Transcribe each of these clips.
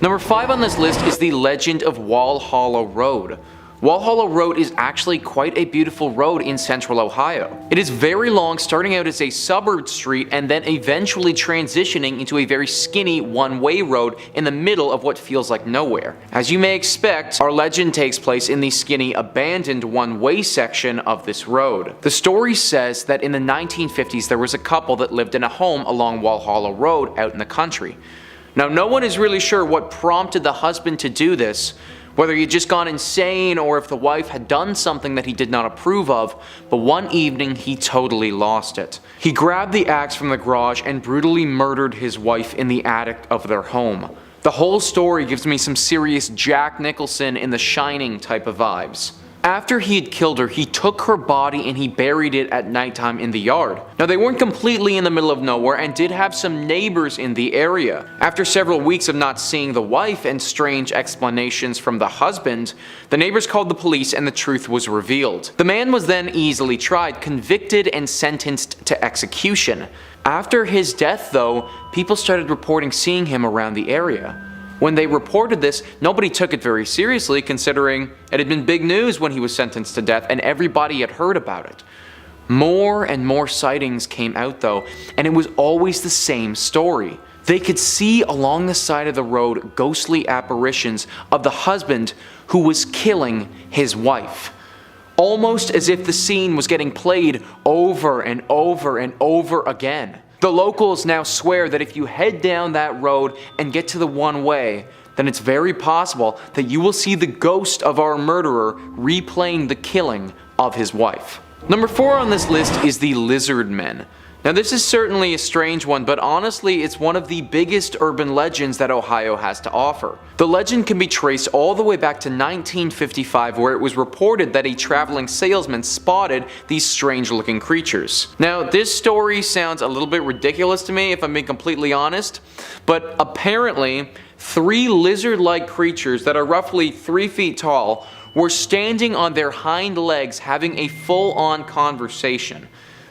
Number 5 on this list is the legend of Walhalla Road. Walhalla Road is actually quite a beautiful road in central Ohio. It is very long, starting out as a suburb street and then eventually transitioning into a very skinny one-way road in the middle of what feels like nowhere. As you may expect, our legend takes place in the skinny abandoned one-way section of this road. The story says that in the 1950s there was a couple that lived in a home along Walhalla Road out in the country. Now, no one is really sure what prompted the husband to do this, whether he had just gone insane or if the wife had done something that he did not approve of, but one evening he totally lost it. He grabbed the axe from the garage and brutally murdered his wife in the attic of their home. The whole story gives me some serious Jack Nicholson in The Shining type of vibes. After he had killed her, he took her body and he buried it at nighttime in the yard. Now, they weren't completely in the middle of nowhere and did have some neighbors in the area. After several weeks of not seeing the wife and strange explanations from the husband, the neighbors called the police and the truth was revealed. The man was then easily tried, convicted, and sentenced to execution. After his death, though, people started reporting seeing him around the area. When they reported this, nobody took it very seriously, considering it had been big news when he was sentenced to death and everybody had heard about it. More and more sightings came out though, and it was always the same story. They could see along the side of the road ghostly apparitions of the husband who was killing his wife. Almost as if the scene was getting played over and over and over again. The locals now swear that if you head down that road and get to the one-way, then it's very possible that you will see the ghost of our murderer replaying the killing of his wife. Number 4 on this list is the Lizardmen. Now, this is certainly a strange one, but honestly it's one of the biggest urban legends that Ohio has to offer. The legend can be traced all the way back to 1955, where it was reported that a traveling salesman spotted these strange looking creatures. Now, this story sounds a little bit ridiculous to me if I'm being completely honest, but apparently 3 lizard-like creatures that are roughly 3 feet tall were standing on their hind legs having a full-on conversation.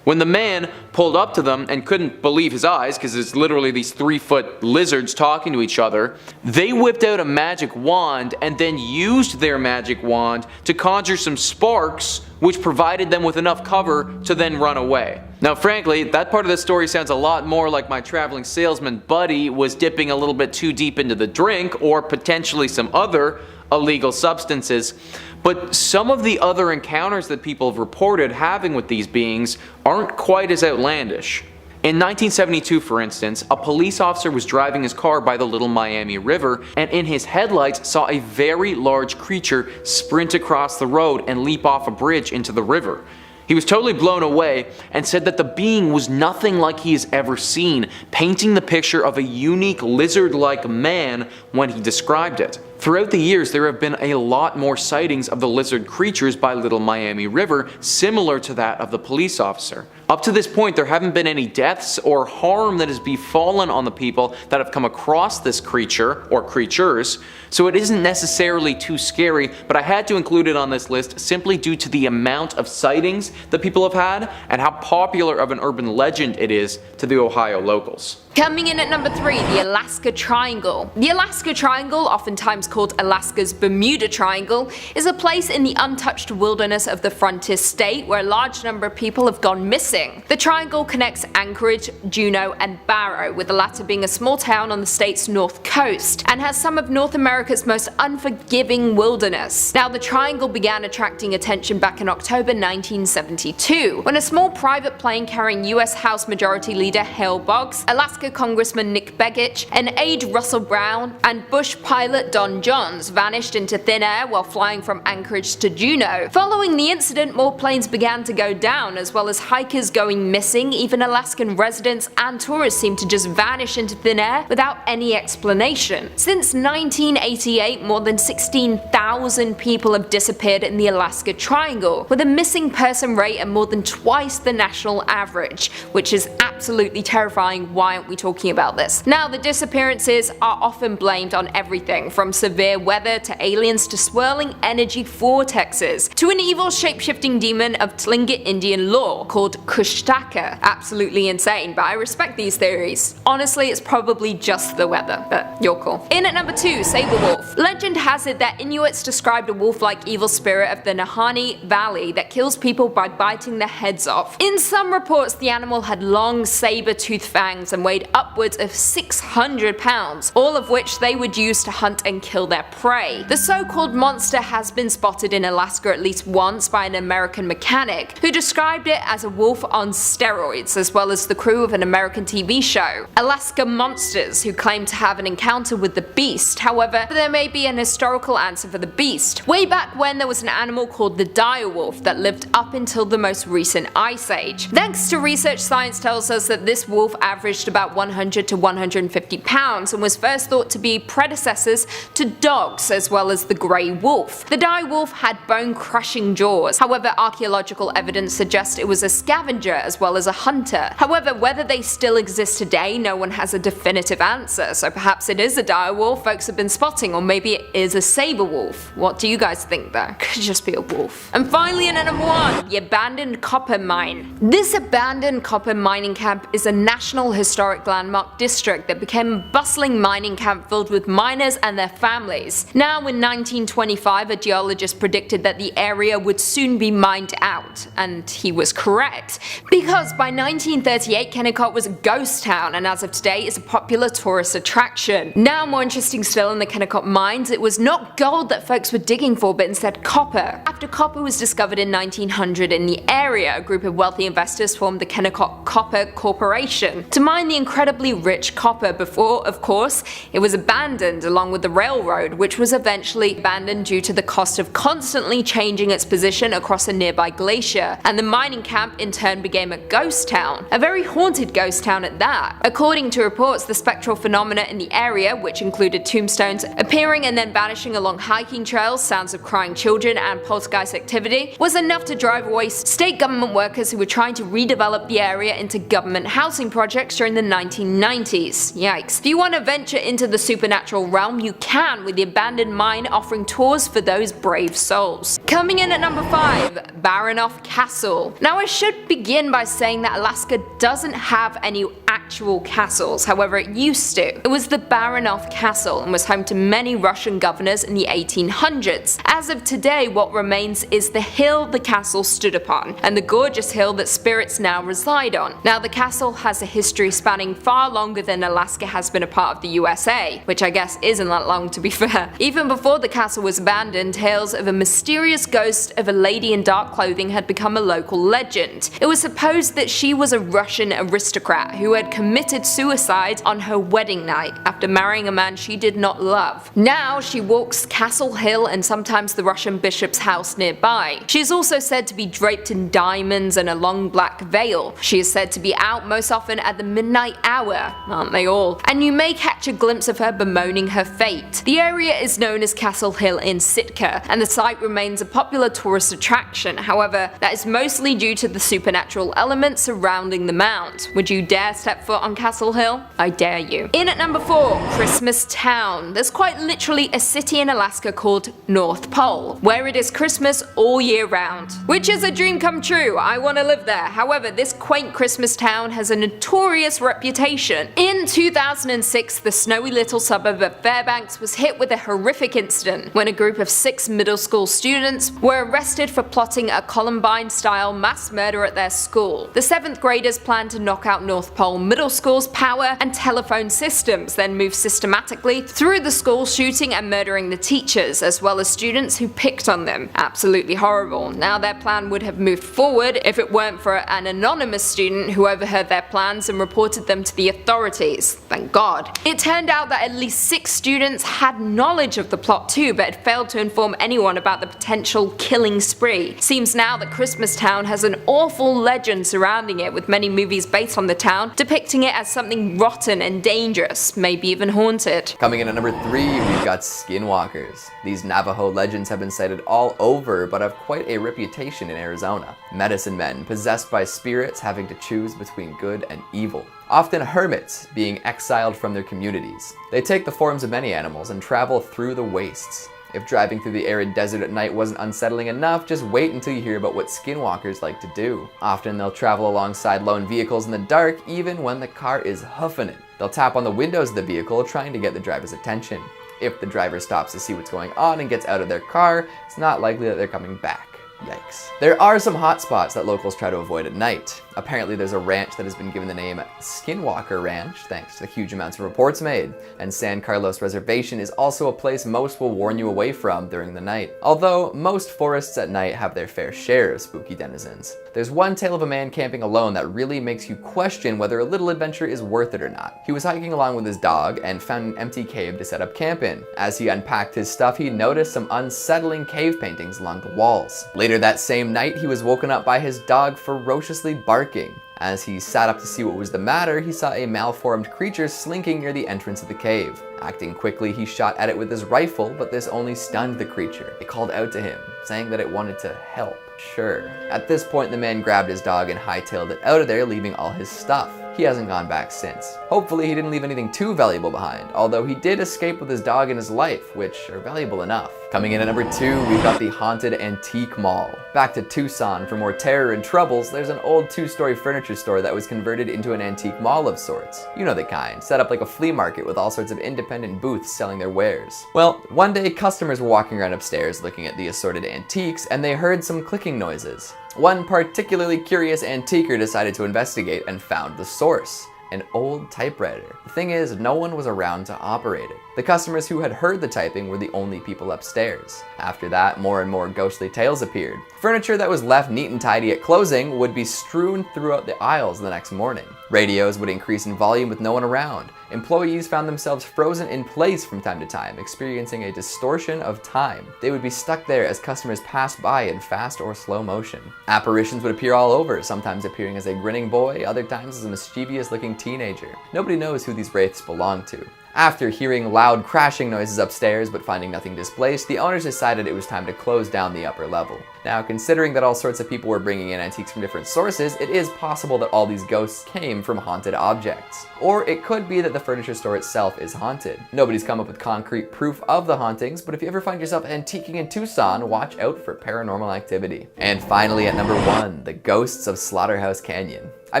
When the man pulled up to them and couldn't believe his eyes, because it's literally these 3-foot lizards talking to each other, they whipped out a magic wand and then used their magic wand to conjure some sparks, which provided them with enough cover to then run away. Now, frankly, that part of the story sounds a lot more like my traveling salesman buddy was dipping a little bit too deep into the drink, or potentially some other illegal substances. But some of the other encounters that people have reported having with these beings aren't quite as outlandish. In 1972, for instance, a police officer was driving his car by the Little Miami River and in his headlights saw a very large creature sprint across the road and leap off a bridge into the river. He was totally blown away and said that the being was nothing like he has ever seen, painting the picture of a unique lizard-like man when he described it. Throughout the years, there have been a lot more sightings of the lizard creatures by Little Miami River, similar to that of the police officer. Up to this point, there haven't been any deaths or harm that has befallen on the people that have come across this creature, or creatures, so it isn't necessarily too scary, but I had to include it on this list simply due to the amount of sightings that people have had and how popular of an urban legend it is to the Ohio locals. Coming in at number 3, the Alaska Triangle. The Alaska Triangle, oftentimes called Alaska's Bermuda Triangle, is a place in the untouched wilderness of the frontier state where a large number of people have gone missing. The triangle connects Anchorage, Juneau, and Barrow, with the latter being a small town on the state's north coast, and has some of North America's most unforgiving wilderness. Now, the triangle began attracting attention back in October 1972, when a small private plane carrying US House Majority Leader Hale Boggs, Alaska Congressman Nick Begich, and aide Russell Brown, and Bush pilot Don Johns vanished into thin air while flying from Anchorage to Juneau. Following the incident, more planes began to go down, as well as hikers going missing. Even Alaskan residents and tourists seemed to just vanish into thin air without any explanation. Since 1988, more than 16,000 people have disappeared in the Alaska Triangle, with a missing person rate at more than twice the national average, which is absolutely terrifying. Why aren't we talking about this. Now, the disappearances are often blamed on everything from severe weather to aliens to swirling energy vortexes to an evil shape-shifting demon of Tlingit Indian lore called Kushtaka. Absolutely insane, but I respect these theories. Honestly, it's probably just the weather, but you're cool. In at number 2, Saberwolf. Legend has it that Inuits described a wolf-like evil spirit of the Nahanni Valley that kills people by biting their heads off. In some reports, the animal had long saber-toothed fangs and weighed upwards of 600 pounds, all of which they would use to hunt and kill their prey. The so-called monster has been spotted in Alaska at least once by an American mechanic, who described it as a wolf on steroids, as well as the crew of an American TV show, Alaska Monsters, who claim to have an encounter with the beast. However, there may be an historical answer for the beast. Way back when, there was an animal called the direwolf that lived up until the most recent ice age. Thanks to research, science tells us that this wolf averaged about 100 to 150 pounds and was first thought to be predecessors to dogs as well as the grey wolf. The direwolf had bone-crushing jaws. However, archaeological evidence suggests it was a scavenger as well as a hunter. However, whether they still exist today, no one has a definitive answer, so perhaps it is a direwolf folks have been spotting, or maybe it is a saber wolf. What do you guys think though? Could just be a wolf. And finally, in at number 1, the abandoned copper mine. This abandoned copper mining camp is a national historic landmark district that became a bustling mining camp filled with miners and their families. Now, in 1925, a geologist predicted that the area would soon be mined out, and he was correct, because by 1938 Kennecott was a ghost town, and as of today is a popular tourist attraction. Now, more interesting still, in the Kennecott mines, it was not gold that folks were digging for, but instead copper. After copper was discovered in 1900 in the area, a group of wealthy investors formed the Kennecott Copper Corporation to mine the incredibly rich copper before, of course, it was abandoned along with the railroad, which was eventually abandoned due to the cost of constantly changing its position across a nearby glacier, and the mining camp in turn became a ghost town, a very haunted ghost town at that. According to reports, the spectral phenomena in the area, which included tombstones appearing and then vanishing along hiking trails, sounds of crying children, and poltergeist activity, was enough to drive away state government workers who were trying to redevelop the area into government housing projects during the 1990s. Yikes. If you want to venture into the supernatural realm, you can, with the abandoned mine offering tours for those brave souls. Coming in at number 5, Baranov Castle. Now, I should begin by saying that Alaska doesn't have any actual castles, however it used to. It was the Baranov Castle and was home to many Russian governors in the 1800s. As of today, what remains is the hill the castle stood upon, and the gorgeous hill that spirits now reside on. Now, the castle has a history spanning far longer than Alaska has been a part of the USA, which I guess isn't that long to be fair. Even before the castle was abandoned, tales of a mysterious ghost of a lady in dark clothing had become a local legend. It was supposed that she was a Russian aristocrat who had committed suicide on her wedding night after marrying a man she did not love. Now she walks Castle Hill and sometimes the Russian bishop's house nearby. She is also said to be draped in diamonds and a long black veil. She is said to be out most often at the midnight hour, aren't they all? And you may catch a glimpse of her bemoaning her fate. The area is known as Castle Hill in Sitka, and the site remains a popular tourist attraction. However, that is mostly due to the supernatural elements surrounding the mount. Would you dare step foot on Castle Hill? I dare you. In at number 4, Christmas Town. There's quite literally a city in Alaska called North Pole, where it is Christmas all year round. Which is a dream come true, I want to live there. However, this quaint Christmas town has a notorious reputation. In 2006, the snowy little suburb of Fairbanks was hit with a horrific incident when a group of 6 middle school students were arrested for plotting a Columbine-style mass murder at their school. The 7th graders planned to knock out North Pole Middle School's power and telephone systems, then move systematically through the school, shooting and murdering the teachers, as well as students who picked on them. Absolutely horrible. Now, their plan would have moved forward if it weren't for an anonymous student who overheard their plans and reported them to the authorities. Thank God. It turned out that at least 6 students had knowledge of the plot too, but had failed to inform anyone about the potential killing spree. Seems now that Christmas Town has an awful legend surrounding it, with many movies based on the town depicting it as something rotten and dangerous, maybe even haunted. Coming in at number 3, we've got Skinwalkers. These Navajo legends have been cited all over, but have quite a reputation in Arizona. Medicine men possessed by spirits having to choose between good and evil. often hermits being exiled from their communities. They take the forms of many animals and travel through the wastes. If driving through the arid desert at night wasn't unsettling enough, just wait until you hear about what skinwalkers like to do. Often they'll travel alongside lone vehicles in the dark, even when the car is hoofing it. They'll tap on the windows of the vehicle, trying to get the driver's attention. If the driver stops to see what's going on and gets out of their car, it's not likely that they're coming back. Yikes. There are some hot spots that locals try to avoid at night. Apparently there's a ranch that has been given the name Skinwalker Ranch thanks to the huge amounts of reports made, and San Carlos Reservation is also a place most will warn you away from during the night. Although most forests at night have their fair share of spooky denizens. There's one tale of a man camping alone that really makes you question whether a little adventure is worth it or not. He was hiking along with his dog and found an empty cave to set up camp in. As he unpacked his stuff, he noticed some unsettling cave paintings along the walls. Later that same night, he was woken up by his dog ferociously barking. As he sat up to see what was the matter, he saw a malformed creature slinking near the entrance of the cave. Acting quickly, he shot at it with his rifle, but this only stunned the creature. It called out to him, saying that it wanted to help. Sure. At this point, the man grabbed his dog and hightailed it out of there, leaving all his stuff. He hasn't gone back since. Hopefully he didn't leave anything too valuable behind, although he did escape with his dog and his life, which are valuable enough. Coming in at number 2, we've got the Haunted Antique Mall. Back to Tucson for more terror and troubles, there's an old 2-story furniture store that was converted into an antique mall of sorts. You know the kind, set up like a flea market with all sorts of independent booths selling their wares. Well, one day customers were walking around upstairs looking at the assorted antiques, and they heard some clicking noises. One particularly curious antiquer decided to investigate and found the source. An old typewriter. The thing is, no one was around to operate it. The customers who had heard the typing were the only people upstairs. After that, more and more ghostly tales appeared. Furniture that was left neat and tidy at closing would be strewn throughout the aisles the next morning. Radios would increase in volume with no one around. Employees found themselves frozen in place from time to time, experiencing a distortion of time. They would be stuck there as customers passed by in fast or slow motion. Apparitions would appear all over, sometimes appearing as a grinning boy, other times as a mischievous-looking teenager. Nobody knows who these wraiths belong to. After hearing loud crashing noises upstairs but finding nothing displaced, the owners decided it was time to close down the upper level. Now, considering that all sorts of people were bringing in antiques from different sources, it is possible that all these ghosts came from haunted objects. Or it could be that the furniture store itself is haunted. Nobody's come up with concrete proof of the hauntings, but if you ever find yourself antiquing in Tucson, watch out for paranormal activity. And finally, at number 1, the ghosts of Slaughterhouse Canyon. I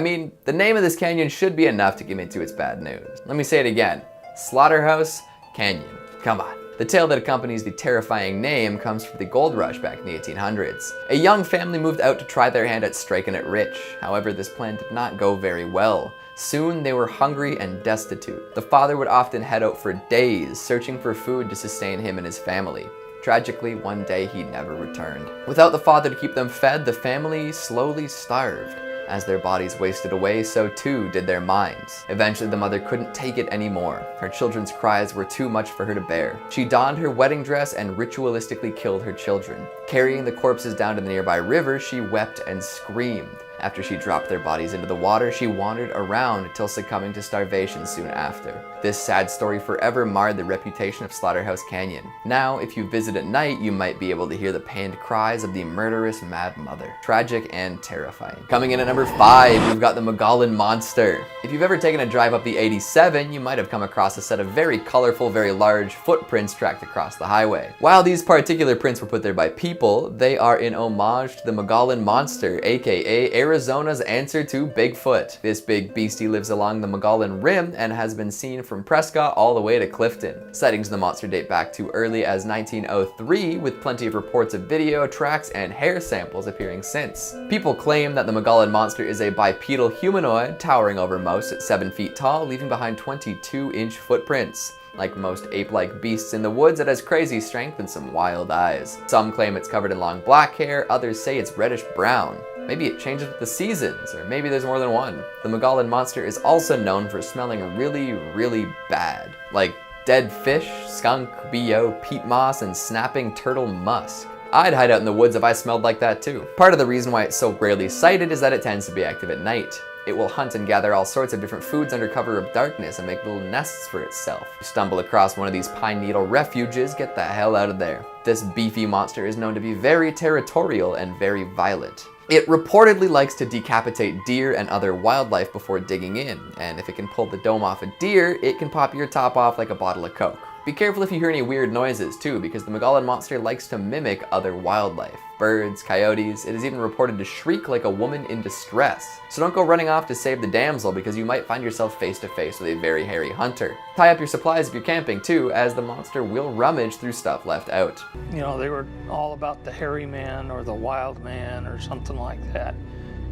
mean, the name of this canyon should be enough to give into its bad news. Let me say it again. Slaughterhouse Canyon. Come on. The tale that accompanies the terrifying name comes from the gold rush back in the 1800s. A young family moved out to try their hand at striking it rich. However, this plan did not go very well. Soon they were hungry and destitute. The father would often head out for days, searching for food to sustain him and his family. Tragically, one day he never returned. Without the father to keep them fed, the family slowly starved. As their bodies wasted away, so too did their minds. Eventually, the mother couldn't take it anymore. Her children's cries were too much for her to bear. She donned her wedding dress and ritualistically killed her children. Carrying the corpses down to the nearby river, she wept and screamed. After she dropped their bodies into the water, she wandered around until succumbing to starvation soon after. This sad story forever marred the reputation of Slaughterhouse Canyon. Now, if you visit at night, you might be able to hear the pained cries of the murderous mad mother. Tragic and terrifying. Coming in at number 5, we've got the Mogollon Monster. If you've ever taken a drive up the 87, you might have come across a set of very colorful, very large footprints tracked across the highway. While these particular prints were put there by people, they are in homage to the Mogollon Monster, aka Arizona's answer to Bigfoot. This big beastie lives along the Mogollon Rim and has been seen from Prescott all the way to Clifton. Sightings of the monster date back to early as 1903, with plenty of reports of video, tracks, and hair samples appearing since. People claim that the Mogollon Monster is a bipedal humanoid, towering over most at 7 feet tall, leaving behind 22-inch footprints. Like most ape-like beasts in the woods, it has crazy strength and some wild eyes. Some claim it's covered in long black hair, others say it's reddish-brown. Maybe it changes with the seasons, or maybe there's more than one. The Mogollon Monster is also known for smelling really, really bad. Like dead fish, skunk, BO, peat moss, and snapping turtle musk. I'd hide out in the woods if I smelled like that too. Part of the reason why it's so rarely sighted is that it tends to be active at night. It will hunt and gather all sorts of different foods under cover of darkness and make little nests for itself. If you stumble across one of these pine needle refuges, get the hell out of there. This beefy monster is known to be very territorial and very violent. It reportedly likes to decapitate deer and other wildlife before digging in, and if it can pull the dome off a deer, it can pop your top off like a bottle of Coke. Be careful if you hear any weird noises too, because the Mogollon monster likes to mimic other wildlife. Birds, coyotes, it is even reported to shriek like a woman in distress. So don't go running off to save the damsel, because you might find yourself face to face with a very hairy hunter. Tie up your supplies if you're camping too, as the monster will rummage through stuff left out. You know, they were all about the hairy man or the wild man or something like that.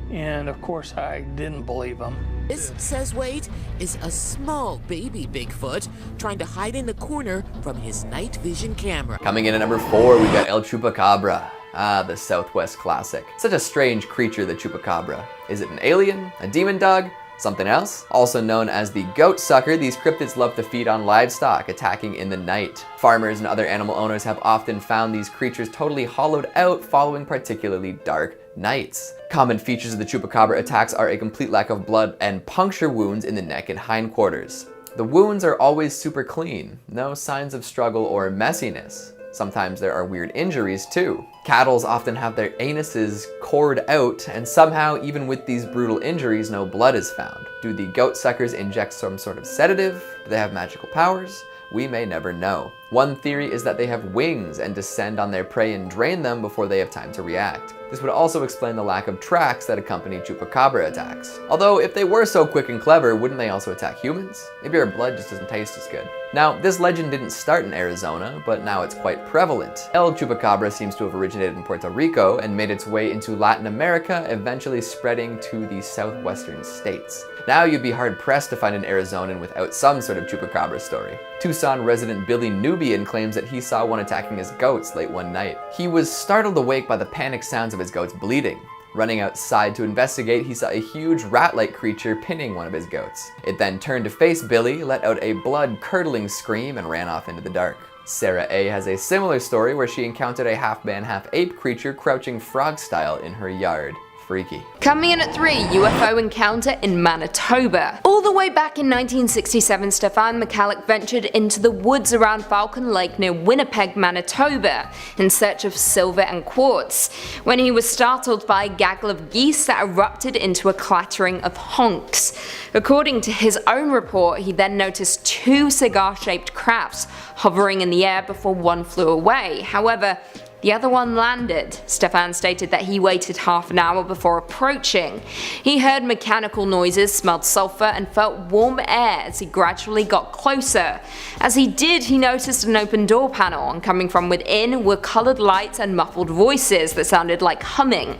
And of course I didn't believe them. This, says Wade, is a small baby Bigfoot trying to hide in the corner from his night vision camera. Coming in at number 4, we got El Chupacabra. Ah, the Southwest classic. Such a strange creature, the Chupacabra. Is it an alien? A demon dog? Something else? Also known as the goat sucker, these cryptids love to feed on livestock, attacking in the night. Farmers and other animal owners have often found these creatures totally hollowed out following particularly dark nights. Common features of the Chupacabra attacks are a complete lack of blood and puncture wounds in the neck and hindquarters. The wounds are always super clean, no signs of struggle or messiness. Sometimes there are weird injuries too. Cattle often have their anuses cored out, and somehow, even with these brutal injuries, no blood is found. Do the goat suckers inject some sort of sedative? Do they have magical powers? We may never know. One theory is that they have wings and descend on their prey and drain them before they have time to react. This would also explain the lack of tracks that accompany Chupacabra attacks. Although, if they were so quick and clever, wouldn't they also attack humans? Maybe our blood just doesn't taste as good. Now, this legend didn't start in Arizona, but now it's quite prevalent. El Chupacabra seems to have originated in Puerto Rico and made its way into Latin America, eventually spreading to the southwestern states. Now you'd be hard-pressed to find an Arizonan without some sort of Chupacabra story. Tucson resident Billy Nubian claims that he saw one attacking his goats late one night. He was startled awake by the panicked sounds of his goats bleeding. Running outside to investigate, he saw a huge rat-like creature pinning one of his goats. It then turned to face Billy, let out a blood-curdling scream, and ran off into the dark. Sarah A. has a similar story where she encountered a half-man, half-ape creature crouching frog-style in her yard. Freaky. Coming in at 3, UFO Encounter in Manitoba. All the way back in 1967, Stefan McCallick ventured into the woods around Falcon Lake near Winnipeg, Manitoba, in search of silver and quartz, when he was startled by a gaggle of geese that erupted into a clattering of honks. According to his own report, he then noticed 2 cigar-shaped crafts hovering in the air before one flew away. However, the other one landed. Stefan stated that he waited half an hour before approaching. He heard mechanical noises, smelled sulfur, and felt warm air as he gradually got closer. As he did, he noticed an open door panel, and coming from within were coloured lights and muffled voices that sounded like humming.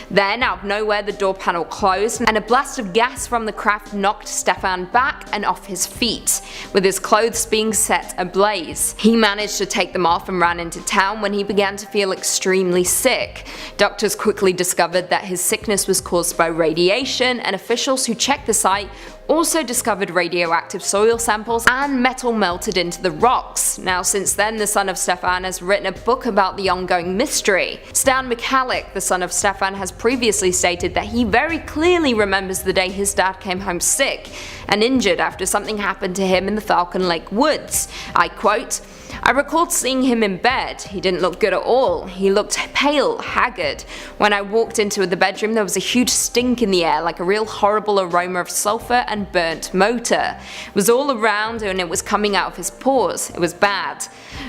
Then, out of nowhere, the door panel closed, and a blast of gas from the craft knocked Stefan back and off his feet, with his clothes being set ablaze. He managed to take them off and ran into town when he began to feel extremely sick. Doctors quickly discovered that his sickness was caused by radiation, and officials who checked the site also discovered radioactive soil samples and metal melted into the rocks. Now, since then, the son of Stefan has written a book about the ongoing mystery. Stan McCallick, the son of Stefan, has previously stated that he very clearly remembers the day his dad came home sick and injured after something happened to him in the Falcon Lake woods. I quote, "I recalled seeing him in bed. He didn't look good at all. He looked pale, haggard. When I walked into the bedroom, there was a huge stink in the air, like a real horrible aroma of sulfur and burnt motor. It was all around and it was coming out of his pores. It was bad."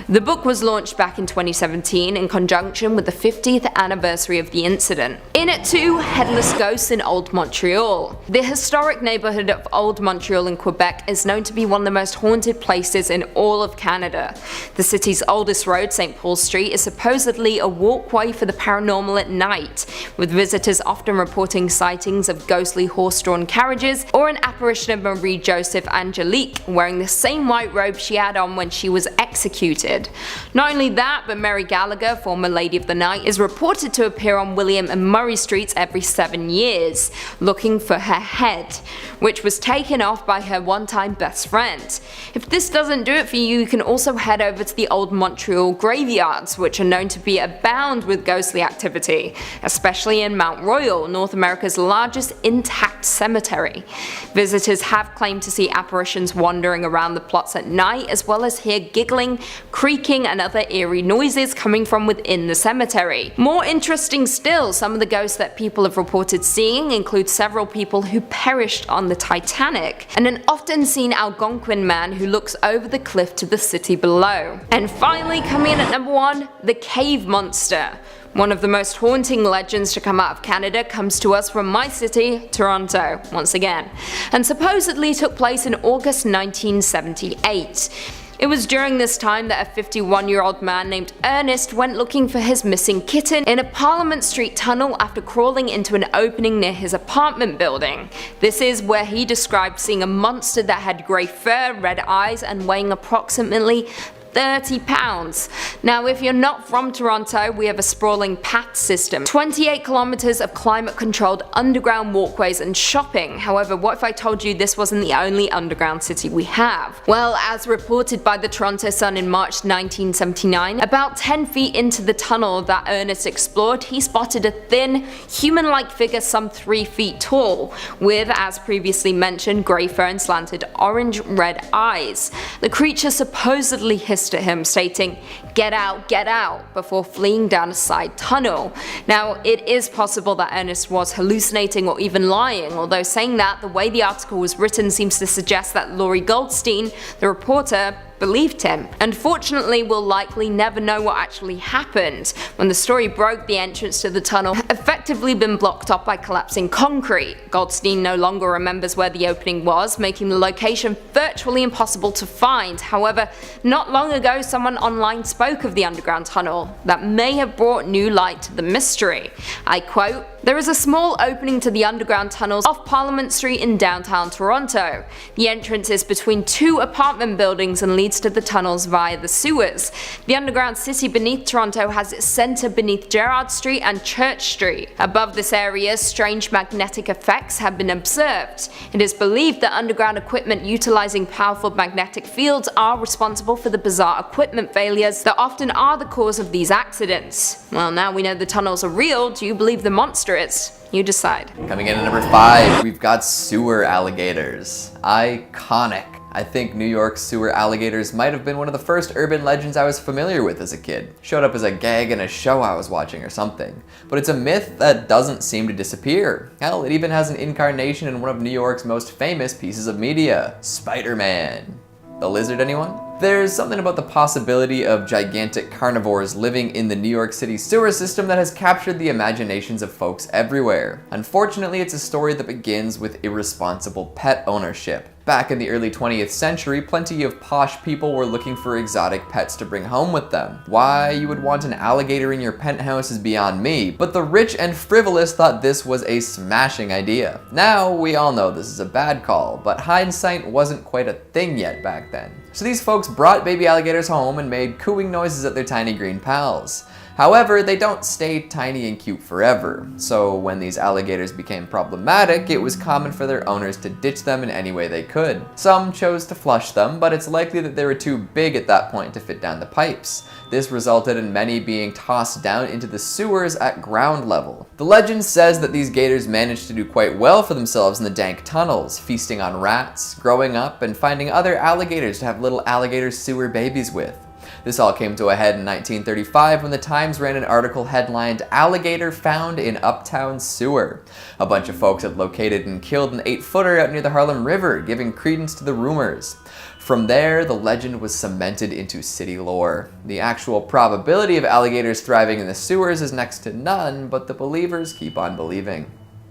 The book was launched back in 2017 in conjunction with the 50th anniversary of the incident. In at 2, Headless Ghosts in Old Montreal. The historic neighbourhood of Old Montreal in Quebec is known to be one of the most haunted places in all of Canada. The city's oldest road, St. Paul Street, is supposedly a walkway for the paranormal at night, with visitors often reporting sightings of ghostly horse-drawn carriages or an apparition of Marie Joseph Angelique wearing the same white robe she had on when she was executed. Not only that, but Mary Gallagher, former Lady of the Night, is reported to appear on William and Murray Streets every 7 years, looking for her head, which was taken off by her one-time best friend. If this doesn't do it for you, you can also head over over to the old Montreal graveyards, which are known to be abound with ghostly activity, especially in Mount Royal, North America's largest intact cemetery. Visitors have claimed to see apparitions wandering around the plots at night, as well as hear giggling, creaking, and other eerie noises coming from within the cemetery. More interesting still, some of the ghosts that people have reported seeing include several people who perished on the Titanic, and an often seen Algonquin man who looks over the cliff to the city below. And finally, coming in at number 1, the Cave Monster. One of the most haunting legends to come out of Canada comes to us from my city, Toronto, once again, and supposedly took place in August 1978. It was during this time that a 51-year-old man named Ernest went looking for his missing kitten in a Parliament Street tunnel after crawling into an opening near his apartment building. This is where he described seeing a monster that had grey fur, red eyes, and weighing approximately 30 pounds. Now, if you're not from Toronto, we have a sprawling path system, 28 kilometers of climate-controlled underground walkways and shopping. However, what if I told you this wasn't the only underground city we have? Well, as reported by the Toronto Sun in March 1979, about 10 feet into the tunnel that Ernest explored, he spotted a thin, human-like figure some 3 feet tall, with, as previously mentioned, grey fur and slanted orange-red eyes. The creature supposedly hissed at him, stating, get out," before fleeing down a side tunnel. Now, it is possible that Ernest was hallucinating or even lying, although saying that, the way the article was written seems to suggest that Laurie Goldstein, the reporter, believed him. Unfortunately, we'll likely never know what actually happened. When the story broke, the entrance to the tunnel had effectively been blocked off by collapsing concrete. Goldstein no longer remembers where the opening was, making the location virtually impossible to find. However, not long ago, someone online spoke of the underground tunnel that may have brought new light to the mystery. I quote, "There is a small opening to the underground tunnels off Parliament Street in downtown Toronto. The entrance is between 2 apartment buildings and leads to the tunnels via the sewers. The underground city beneath Toronto has its centre beneath Gerrard Street and Church Street. Above this area, strange magnetic effects have been observed. It is believed that underground equipment utilising powerful magnetic fields are responsible for the bizarre equipment failures that often are the cause of these accidents." Well, now we know the tunnels are real, do you believe the monster is? You decide. Coming in at number 5, we've got sewer alligators. Iconic. I think New York's sewer alligators might have been one of the first urban legends I was familiar with as a kid. Showed up as a gag in a show I was watching or something. But it's a myth that doesn't seem to disappear. Hell, it even has an incarnation in one of New York's most famous pieces of media, Spider-Man. The lizard, anyone? There's something about the possibility of gigantic carnivores living in the New York City sewer system that has captured the imaginations of folks everywhere. Unfortunately, it's a story that begins with irresponsible pet ownership. Back in the early 20th century, plenty of posh people were looking for exotic pets to bring home with them. Why you would want an alligator in your penthouse is beyond me, but the rich and frivolous thought this was a smashing idea. Now, we all know this is a bad call, but hindsight wasn't quite a thing yet back then. So these folks brought baby alligators home and made cooing noises at their tiny green pals. However, they don't stay tiny and cute forever, so when these alligators became problematic, it was common for their owners to ditch them in any way they could. Some chose to flush them, but it's likely that they were too big at that point to fit down the pipes. This resulted in many being tossed down into the sewers at ground level. The legend says that these gators managed to do quite well for themselves in the dank tunnels, feasting on rats, growing up, and finding other alligators to have little alligator sewer babies with. This all came to a head in 1935 when the Times ran an article headlined, "Alligator Found in Uptown Sewer." A bunch of folks had located and killed an 8-footer out near the Harlem River, giving credence to the rumors. From there, the legend was cemented into city lore. The actual probability of alligators thriving in the sewers is next to none, but the believers keep on believing.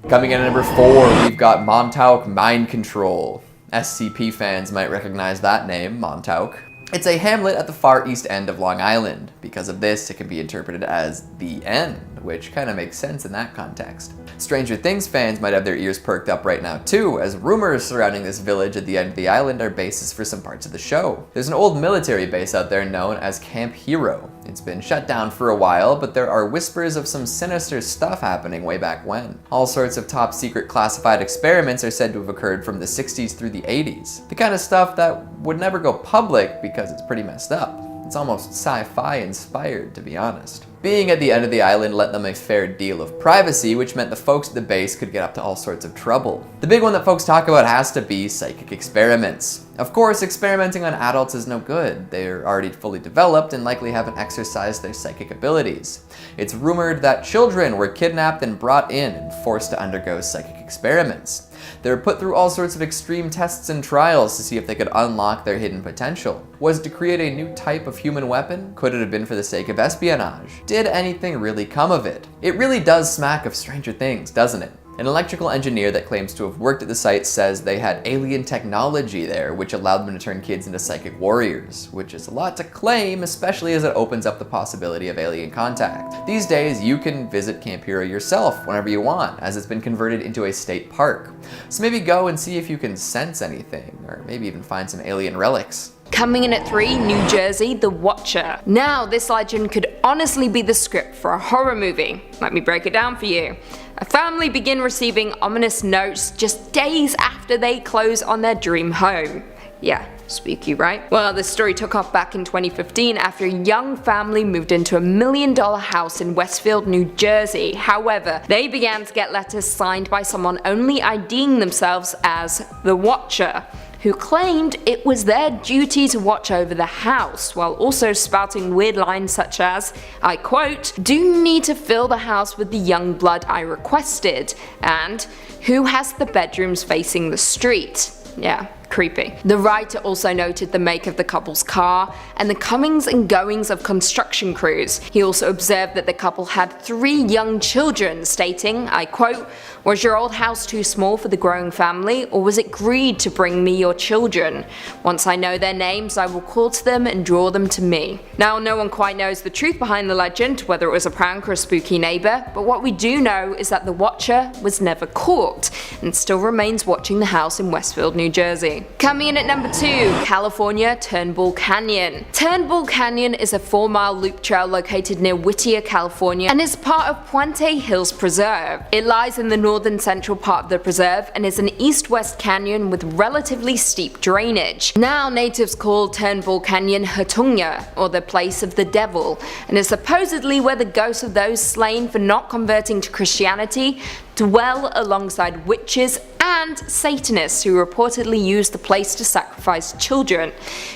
Coming in at number 4, we've got Montauk Mind Control. SCP fans might recognize that name, Montauk. It's a hamlet at the far east end of Long Island. Because of this, it can be interpreted as the end, which kind of makes sense in that context. Stranger Things fans might have their ears perked up right now too, as rumors surrounding this village at the end of the island are basis for some parts of the show. There's an old military base out there known as Camp Hero. It's been shut down for a while, but there are whispers of some sinister stuff happening way back when. All sorts of top secret classified experiments are said to have occurred from the 60s through the 80s. The kind of stuff that would never go public because it's pretty messed up. It's almost sci-fi inspired, to be honest. Being at the end of the island lent them a fair deal of privacy, which meant the folks at the base could get up to all sorts of trouble. The big one that folks talk about has to be psychic experiments. Of course, experimenting on adults is no good. They're already fully developed and likely haven't exercised their psychic abilities. It's rumored that children were kidnapped and brought in and forced to undergo psychic experiments. They were put through all sorts of extreme tests and trials to see if they could unlock their hidden potential. Was it to create a new type of human weapon? Could it have been for the sake of espionage? Did anything really come of it? It really does smack of Stranger Things, doesn't it? An electrical engineer that claims to have worked at the site says they had alien technology there, which allowed them to turn kids into psychic warriors, which is a lot to claim, especially as it opens up the possibility of alien contact. These days, you can visit Camp Hero yourself whenever you want, as it's been converted into a state park. So maybe go and see if you can sense anything, or maybe even find some alien relics. Coming in at 3, New Jersey, The Watcher. Now, this legend could honestly be the script for a horror movie. Let me break it down for you. A family begin receiving ominous notes just days after they close on their dream home. Yeah, spooky, right? Well, this story took off back in 2015 after a young family moved into a $1 million house in Westfield, New Jersey. However, they began to get letters signed by someone only IDing themselves as The Watcher, who claimed it was their duty to watch over the house, while also spouting weird lines such as, I quote, "Do need to fill the house with the young blood I requested," and "Who has the bedrooms facing the street?" Yeah, creepy. The writer also noted the make of the couple's car and the comings and goings of construction crews. He also observed that the couple had 3 young children, stating, I quote, "Was your old house too small for the growing family, or was it greed to bring me your children? Once I know their names, I will call to them and draw them to me." Now, no one quite knows the truth behind the legend, whether it was a prank or a spooky neighbor, but what we do know is that the Watcher was never caught and still remains watching the house in Westfield, New Jersey. Coming in at number 2, California, Turnbull Canyon. Turnbull Canyon is a 4-mile loop trail located near Whittier, California, and is part of Puente Hills Preserve. It lies in the northern central part of the preserve and is an east-west canyon with relatively steep drainage. Now, natives call Turnbull Canyon Hatunga, or the place of the devil, and is supposedly where the ghosts of those slain for not converting to Christianity dwell alongside witches and Satanists who reportedly used the place to sacrifice children,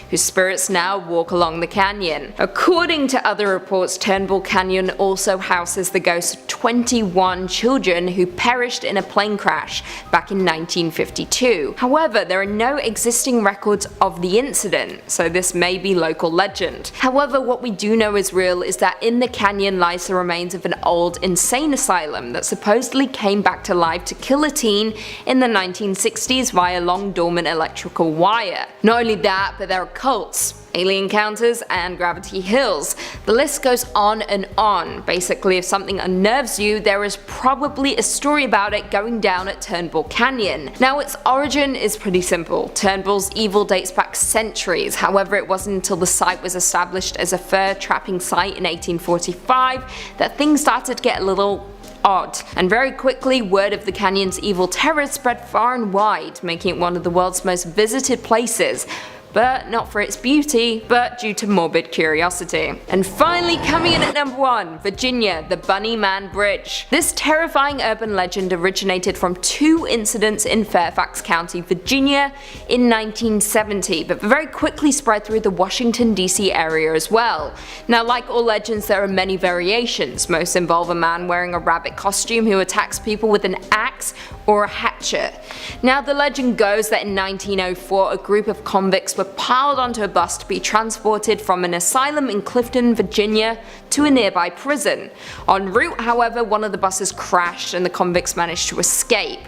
whose spirits now walk along the canyon. According to other reports, Turnbull Canyon also houses the ghosts of 21 children who perished in a plane crash back in 1952. However, there are no existing records of the incident, so this may be local legend. However, what we do know is real is that in the canyon lies the remains of an old insane asylum that supposedly came back to life to kill a teen in the 1960s via long dormant electrical wire. Not only that, but there are cults, alien encounters, and gravity hills. The list goes on and on. Basically, if something unnerves you, there is probably a story about it going down at Turnbull Canyon. Now, its origin is pretty simple. Turnbull's evil dates back centuries. However, it wasn't until the site was established as a fur trapping site in 1845 that things started to get a little odd, and very quickly word of the canyon's evil terrors spread far and wide, making it one of the world's most visited places, but not for its beauty, but due to morbid curiosity. And finally, coming in at number 1, Virginia, the Bunny Man Bridge. This terrifying urban legend originated from 2 incidents in Fairfax County, Virginia in 1970, but very quickly spread through the Washington, D.C. area as well. Now, like all legends, there are many variations. Most involve a man wearing a rabbit costume who attacks people with an axe or a hatchet. Now, the legend goes that in 1904, a group of convicts were piled onto a bus to be transported from an asylum in Clifton, Virginia to a nearby prison. En route, however, one of the buses crashed and the convicts managed to escape.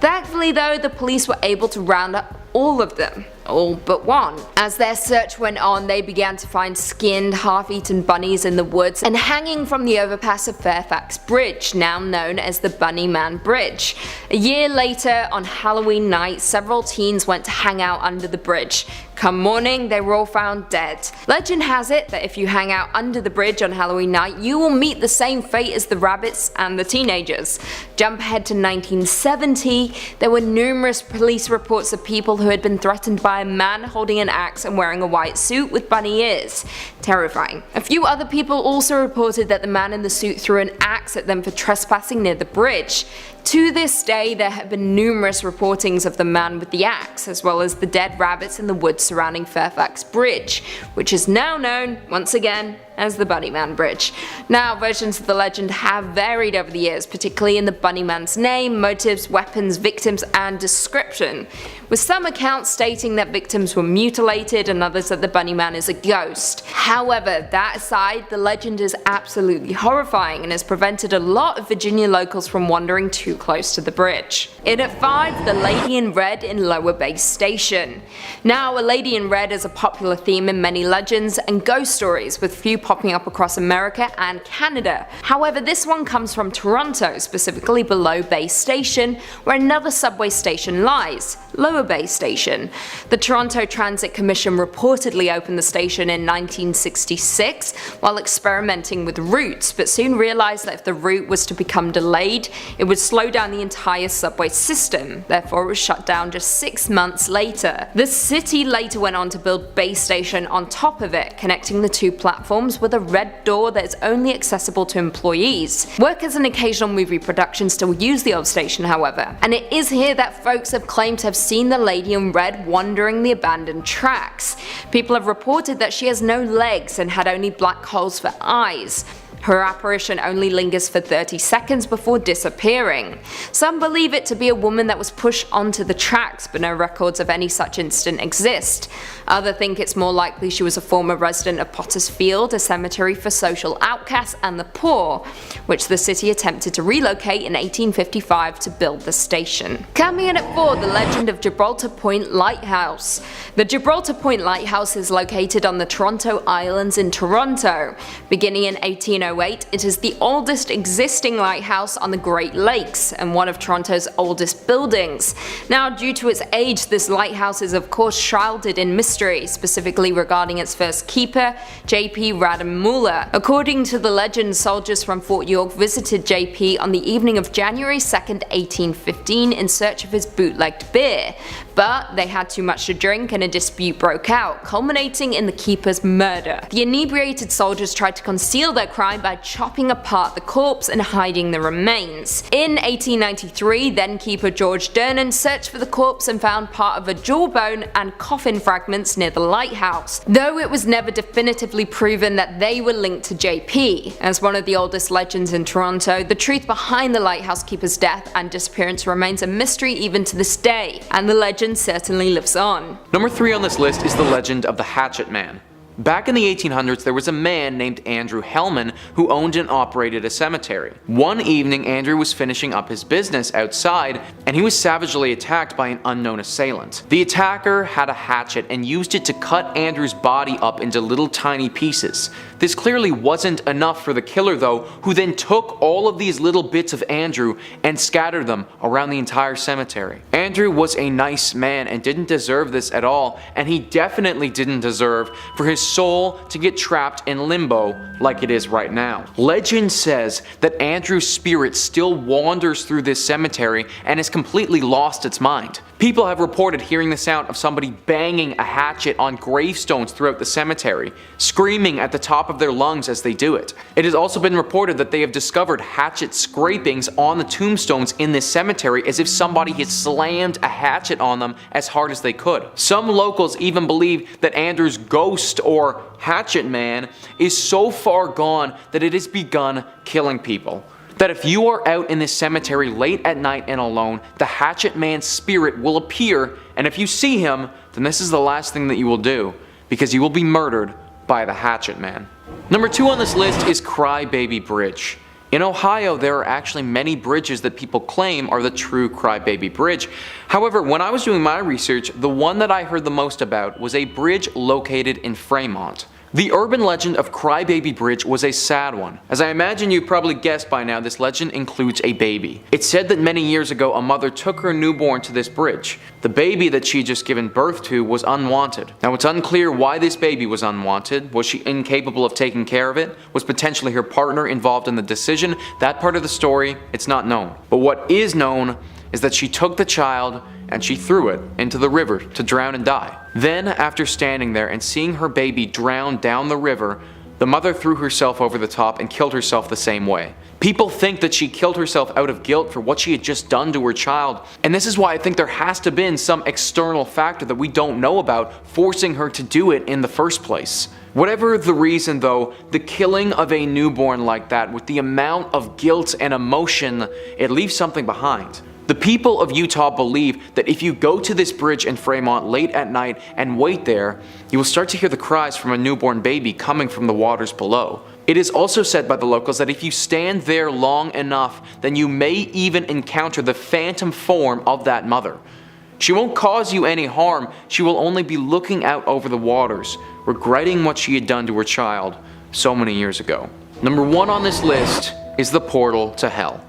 Thankfully though, the police were able to round up all of them, all but one. As their search went on, they began to find skinned, half-eaten bunnies in the woods and hanging from the overpass of Fairfax Bridge, now known as the Bunny Man Bridge. A year later, on Halloween night, several teens went to hang out under the bridge. Come morning, they were all found dead. Legend has it that if you hang out under the bridge on Halloween night, you will meet the same fate as the rabbits and the teenagers. Jump ahead to 1970, week, there were numerous police reports of people who had been threatened by a man holding an axe and wearing a white suit with bunny ears. Terrifying. A few other people also reported that the man in the suit threw an axe at them for trespassing near the bridge. To this day, there have been numerous reportings of the man with the axe, as well as the dead rabbits in the woods surrounding Fairfax Bridge, which is now known, once again, as the Bunnyman Bridge. Now, versions of the legend have varied over the years, particularly in the Bunnyman's name, motives, weapons, victims, and description, with some accounts stating that victims were mutilated and others that the Bunnyman is a ghost. However, that aside, the legend is absolutely horrifying and has prevented a lot of Virginia locals from wandering too close to the bridge. In at 5, the Lady in Red in Lower Bay Station. Now, a lady in red is a popular theme in many legends and ghost stories, with few popping up across America and Canada. However, this one comes from Toronto, specifically below Bay Station, where another subway station lies, Lower Bay Station. The Toronto Transit Commission reportedly opened the station in 1966 while experimenting with routes, but soon realized that if the route was to become delayed, it would slow down the entire subway system. Therefore, it was shut down just 6 months later. The city later went on to build Bay Station on top of it, connecting the two platforms with a red door that is only accessible to employees. Workers and occasional movie productions still use the old station, however, and it is here that folks have claimed to have seen the Lady in Red wandering the abandoned tracks. People have reported that she has no legs and had only black holes for eyes. Her apparition only lingers for 30 seconds before disappearing. Some believe it to be a woman that was pushed onto the tracks, but no records of any such incident exist. Others think it's more likely she was a former resident of Potter's Field, a cemetery for social outcasts and the poor, which the city attempted to relocate in 1855 to build the station. Coming in at 4, the legend of Gibraltar Point Lighthouse. The Gibraltar Point Lighthouse is located on the Toronto Islands in Toronto. Beginning in 1808, it is the oldest existing lighthouse on the Great Lakes and one of Toronto's oldest buildings. Now, due to its age, this lighthouse is of course shrouded in mystery, specifically regarding its first keeper, J.P. Radamula. According to the legend, soldiers from Fort York visited J.P. on the evening of January 2nd, 1815 in search of his bootlegged beer, but they had too much to drink and a dispute broke out, culminating in the keeper's murder. The inebriated soldiers tried to conceal their crime by chopping apart the corpse and hiding the remains. In 1893, then keeper George Dernan searched for the corpse and found part of a jawbone and coffin fragments near the lighthouse, though it was never definitively proven that they were linked to JP. As one of the oldest legends in Toronto, the truth behind the lighthouse keeper's death and disappearance remains a mystery even to this day, and the legend certainly lives on. Number 3 on this list is the legend of the Hatchet Man. Back in the 1800s, there was a man named Andrew Hellman who owned and operated a cemetery. One evening, Andrew was finishing up his business outside, and he was savagely attacked by an unknown assailant. The attacker had a hatchet and used it to cut Andrew's body up into little tiny pieces. This clearly wasn't enough for the killer though, who then took all of these little bits of Andrew and scattered them around the entire cemetery. Andrew was a nice man and didn't deserve this at all, and he definitely didn't deserve for his soul to get trapped in limbo like it is right now. Legend says that Andrew's spirit still wanders through this cemetery and has completely lost its mind. People have reported hearing the sound of somebody banging a hatchet on gravestones throughout the cemetery, screaming at the top of their lungs as they do it. It has also been reported that they have discovered hatchet scrapings on the tombstones in this cemetery as if somebody had slammed a hatchet on them as hard as they could. Some locals even believe that Andrew's ghost or Hatchet Man is so far gone that it has begun killing people. That if you are out in this cemetery late at night and alone, the Hatchet Man's spirit will appear, and if you see him, then this is the last thing that you will do, because you will be murdered by the Hatchet Man. Number 2 on this list is Crybaby Bridge. In Ohio, there are actually many bridges that people claim are the true Crybaby Bridge. However, when I was doing my research, the one that I heard the most about was a bridge located in Fremont. The urban legend of Crybaby Bridge was a sad one. As I imagine you've probably guessed by now, this legend includes a baby. It's said that many years ago a mother took her newborn to this bridge. The baby that she had just given birth to was unwanted. Now it's unclear why this baby was unwanted. Was she incapable of taking care of it? Was potentially her partner involved in the decision? That part of the story, it's not known. But what is known is that she took the child and she threw it into the river to drown and die. Then, after standing there and seeing her baby drown down the river, the mother threw herself over the top and killed herself the same way. People think that she killed herself out of guilt for what she had just done to her child, and this is why I think there has to have been some external factor that we don't know about forcing her to do it in the first place. Whatever the reason though, the killing of a newborn like that with the amount of guilt and emotion, it leaves something behind. The people of Utah believe that if you go to this bridge in Fremont late at night and wait there, you will start to hear the cries from a newborn baby coming from the waters below. It is also said by the locals that if you stand there long enough, then you may even encounter the phantom form of that mother. She won't cause you any harm, she will only be looking out over the waters, regretting what she had done to her child so many years ago. Number 1 on this list is the portal to hell.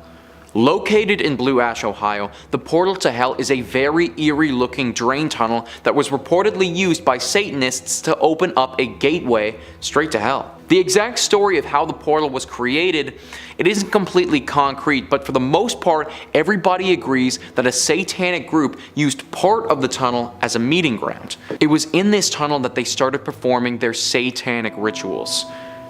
Located in Blue Ash, Ohio, the portal to hell is a very eerie looking drain tunnel that was reportedly used by Satanists to open up a gateway straight to hell. The exact story of how the portal was created, it isn't completely concrete, but for the most part, everybody agrees that a satanic group used part of the tunnel as a meeting ground. It was in this tunnel that they started performing their satanic rituals.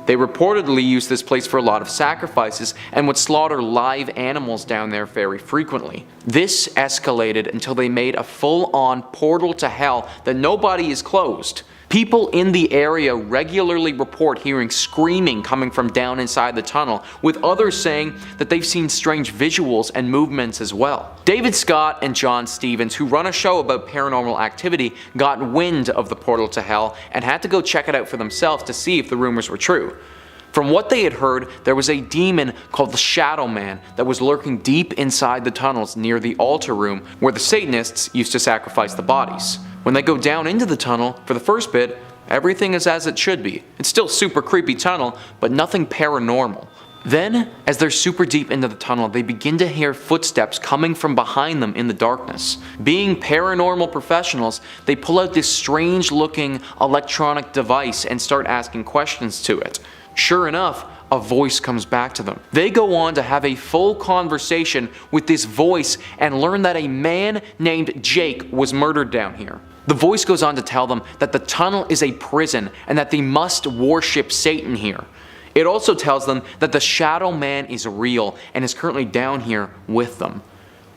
They reportedly used this place for a lot of sacrifices and would slaughter live animals down there very frequently. This escalated until they made a full-on portal to hell that nobody is closed. People in the area regularly report hearing screaming coming from down inside the tunnel, with others saying that they've seen strange visuals and movements as well. David Scott and John Stevens, who run a show about paranormal activity, got wind of the portal to hell and had to go check it out for themselves to see if the rumors were true. From what they had heard, there was a demon called the Shadow Man that was lurking deep inside the tunnels near the altar room where the Satanists used to sacrifice the bodies. When they go down into the tunnel, for the first bit, everything is as it should be. It's still a super creepy tunnel, but nothing paranormal. Then, as they're super deep into the tunnel, they begin to hear footsteps coming from behind them in the darkness. Being paranormal professionals, they pull out this strange looking electronic device and start asking questions to it. Sure enough, a voice comes back to them. They go on to have a full conversation with this voice and learn that a man named Jake was murdered down here. The voice goes on to tell them that the tunnel is a prison and that they must worship Satan here. It also tells them that the Shadow Man is real and is currently down here with them.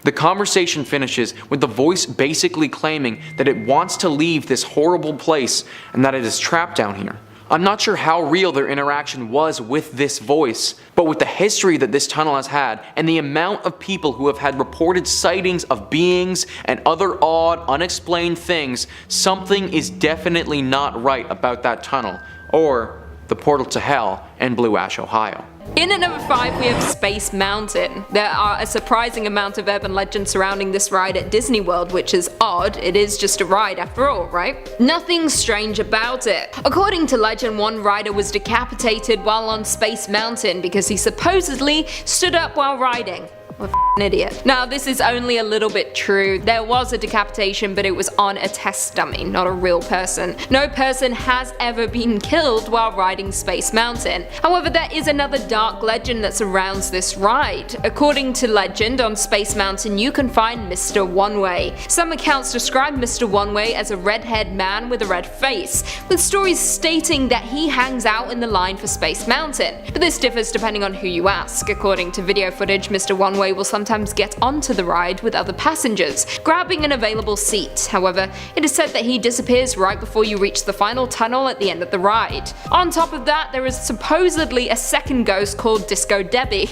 The conversation finishes with the voice basically claiming that it wants to leave this horrible place and that it is trapped down here. I'm not sure how real their interaction was with this voice, but with the history that this tunnel has had and the amount of people who have had reported sightings of beings and other odd, unexplained things, something is definitely not right about that tunnel, or the portal to hell in Blue Ash, Ohio. In at number 5 we have Space Mountain. There are a surprising amount of urban legends surrounding this ride at Disney World, which is odd. It is just a ride after all, right? Nothing strange about it. According to legend, one rider was decapitated while on Space Mountain because he supposedly stood up while riding. What an idiot. Now this is only a little bit true. There was a decapitation, but it was on a test dummy, not a real person. No person has ever been killed while riding Space Mountain. However, there is another dark legend that surrounds this ride. According to legend, on Space Mountain you can find Mr. One-Way. Some accounts describe Mr. One-Way as a red-haired man with a red face, with stories stating that he hangs out in the line for Space Mountain. But this differs depending on who you ask. According to video footage, Mr. One-Way will sometimes get onto the ride with other passengers, grabbing an available seat. However, it is said that he disappears right before you reach the final tunnel at the end of the ride. On top of that, there is supposedly a second ghost called Disco Debbie,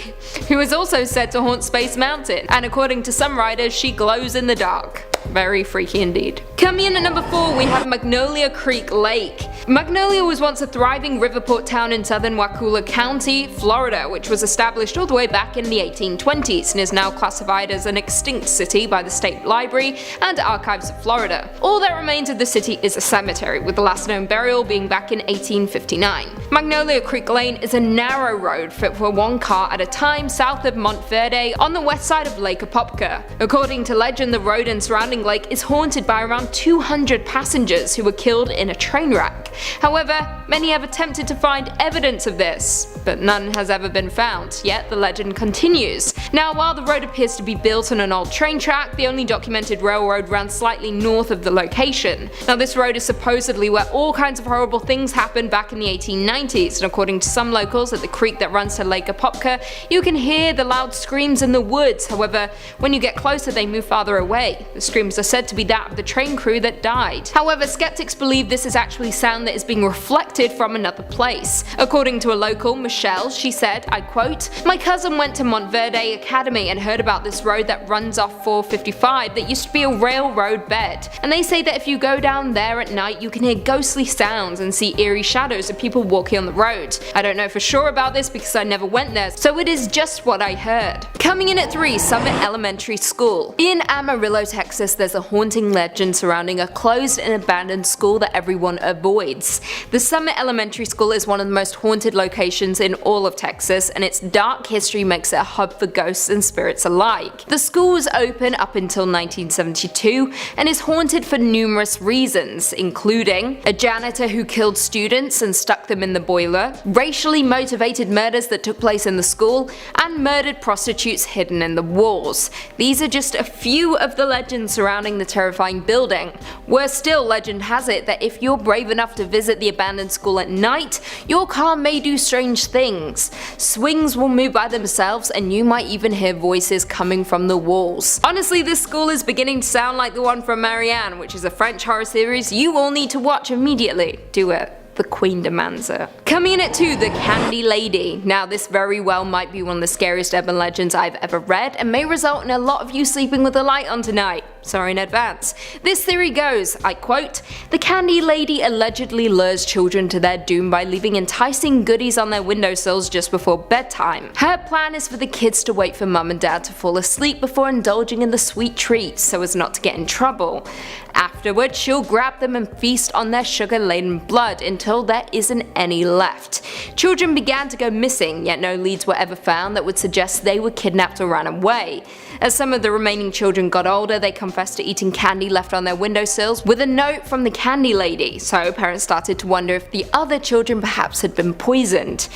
who is also said to haunt Space Mountain, and according to some riders, she glows in the dark. Very freaky indeed. Coming in at number 4 we have Magnolia Creek Lake. Magnolia was once a thriving riverport town in southern Wakulla County, Florida, which was established all the way back in the 1820s and is now classified as an extinct city by the State Library and Archives of Florida. All that remains of the city is a cemetery, with the last known burial being back in 1859. Magnolia Creek Lane is a narrow road fit for one car at a time south of Montverde on the west side of Lake Apopka. According to legend, the road and surrounding lake is haunted by around 200 passengers who were killed in a train wreck. However, many have attempted to find evidence of this, but none has ever been found, yet the legend continues. Now, while the road appears to be built on an old train track, the only documented railroad ran slightly north of the location. Now, this road is supposedly where all kinds of horrible things happened back in the 1890s, and according to some locals, at the creek that runs to Lake Apopka, you can hear the loud screams in the woods. However, when you get closer, they move farther away. The screams are said to be that of the train crew that died. However, skeptics believe this is actually sound that is being reflected from another place. According to a local, Michelle, she said, I quote, "My cousin went to Montverde Academy and heard about this road that runs off 455 that used to be a railroad bed. And they say that if you go down there at night, you can hear ghostly sounds and see eerie shadows of people walking on the road. I don't know for sure about this because I never went there, so it is just what I heard." Coming in at 3, Summit Elementary School. In Amarillo, Texas, there's a haunting legend surrounding a closed and abandoned school that everyone avoids. The Summit Elementary School is one of the most haunted locations in all of Texas, and its dark history makes it a hub for ghosts and spirits alike. The school was open up until 1972 and is haunted for numerous reasons, including a janitor who killed students and stuck them in the boiler, racially motivated murders that took place in the school, and murdered prostitutes hidden in the walls. These are just a few of the legends surrounding the terrifying building. Worse still, legend has it that if you're brave enough to visit the abandoned school at night, your car may do strange things. Swings will move by themselves and you might even hear voices coming from the walls. Honestly, this school is beginning to sound like the one from Marianne, which is a French horror series you all need to watch immediately. Do it. The Queen demands it. Coming in at 2, the Candy Lady. Now, this very well might be one of the scariest urban legends I've ever read and may result in a lot of you sleeping with the light on tonight. Sorry in advance. This theory goes, I quote, "The Candy Lady allegedly lures children to their doom by leaving enticing goodies on their windowsills just before bedtime. Her plan is for the kids to wait for mum and dad to fall asleep before indulging in the sweet treats so as not to get in trouble. Afterwards, she'll grab them and feast on their sugar-laden blood until there isn't any left. Children began to go missing, yet no leads were ever found that would suggest they were kidnapped or ran away. As some of the remaining children got older, they confessed to eating candy left on their windowsills with a note from the Candy Lady, so parents started to wonder if the other children perhaps had been poisoned.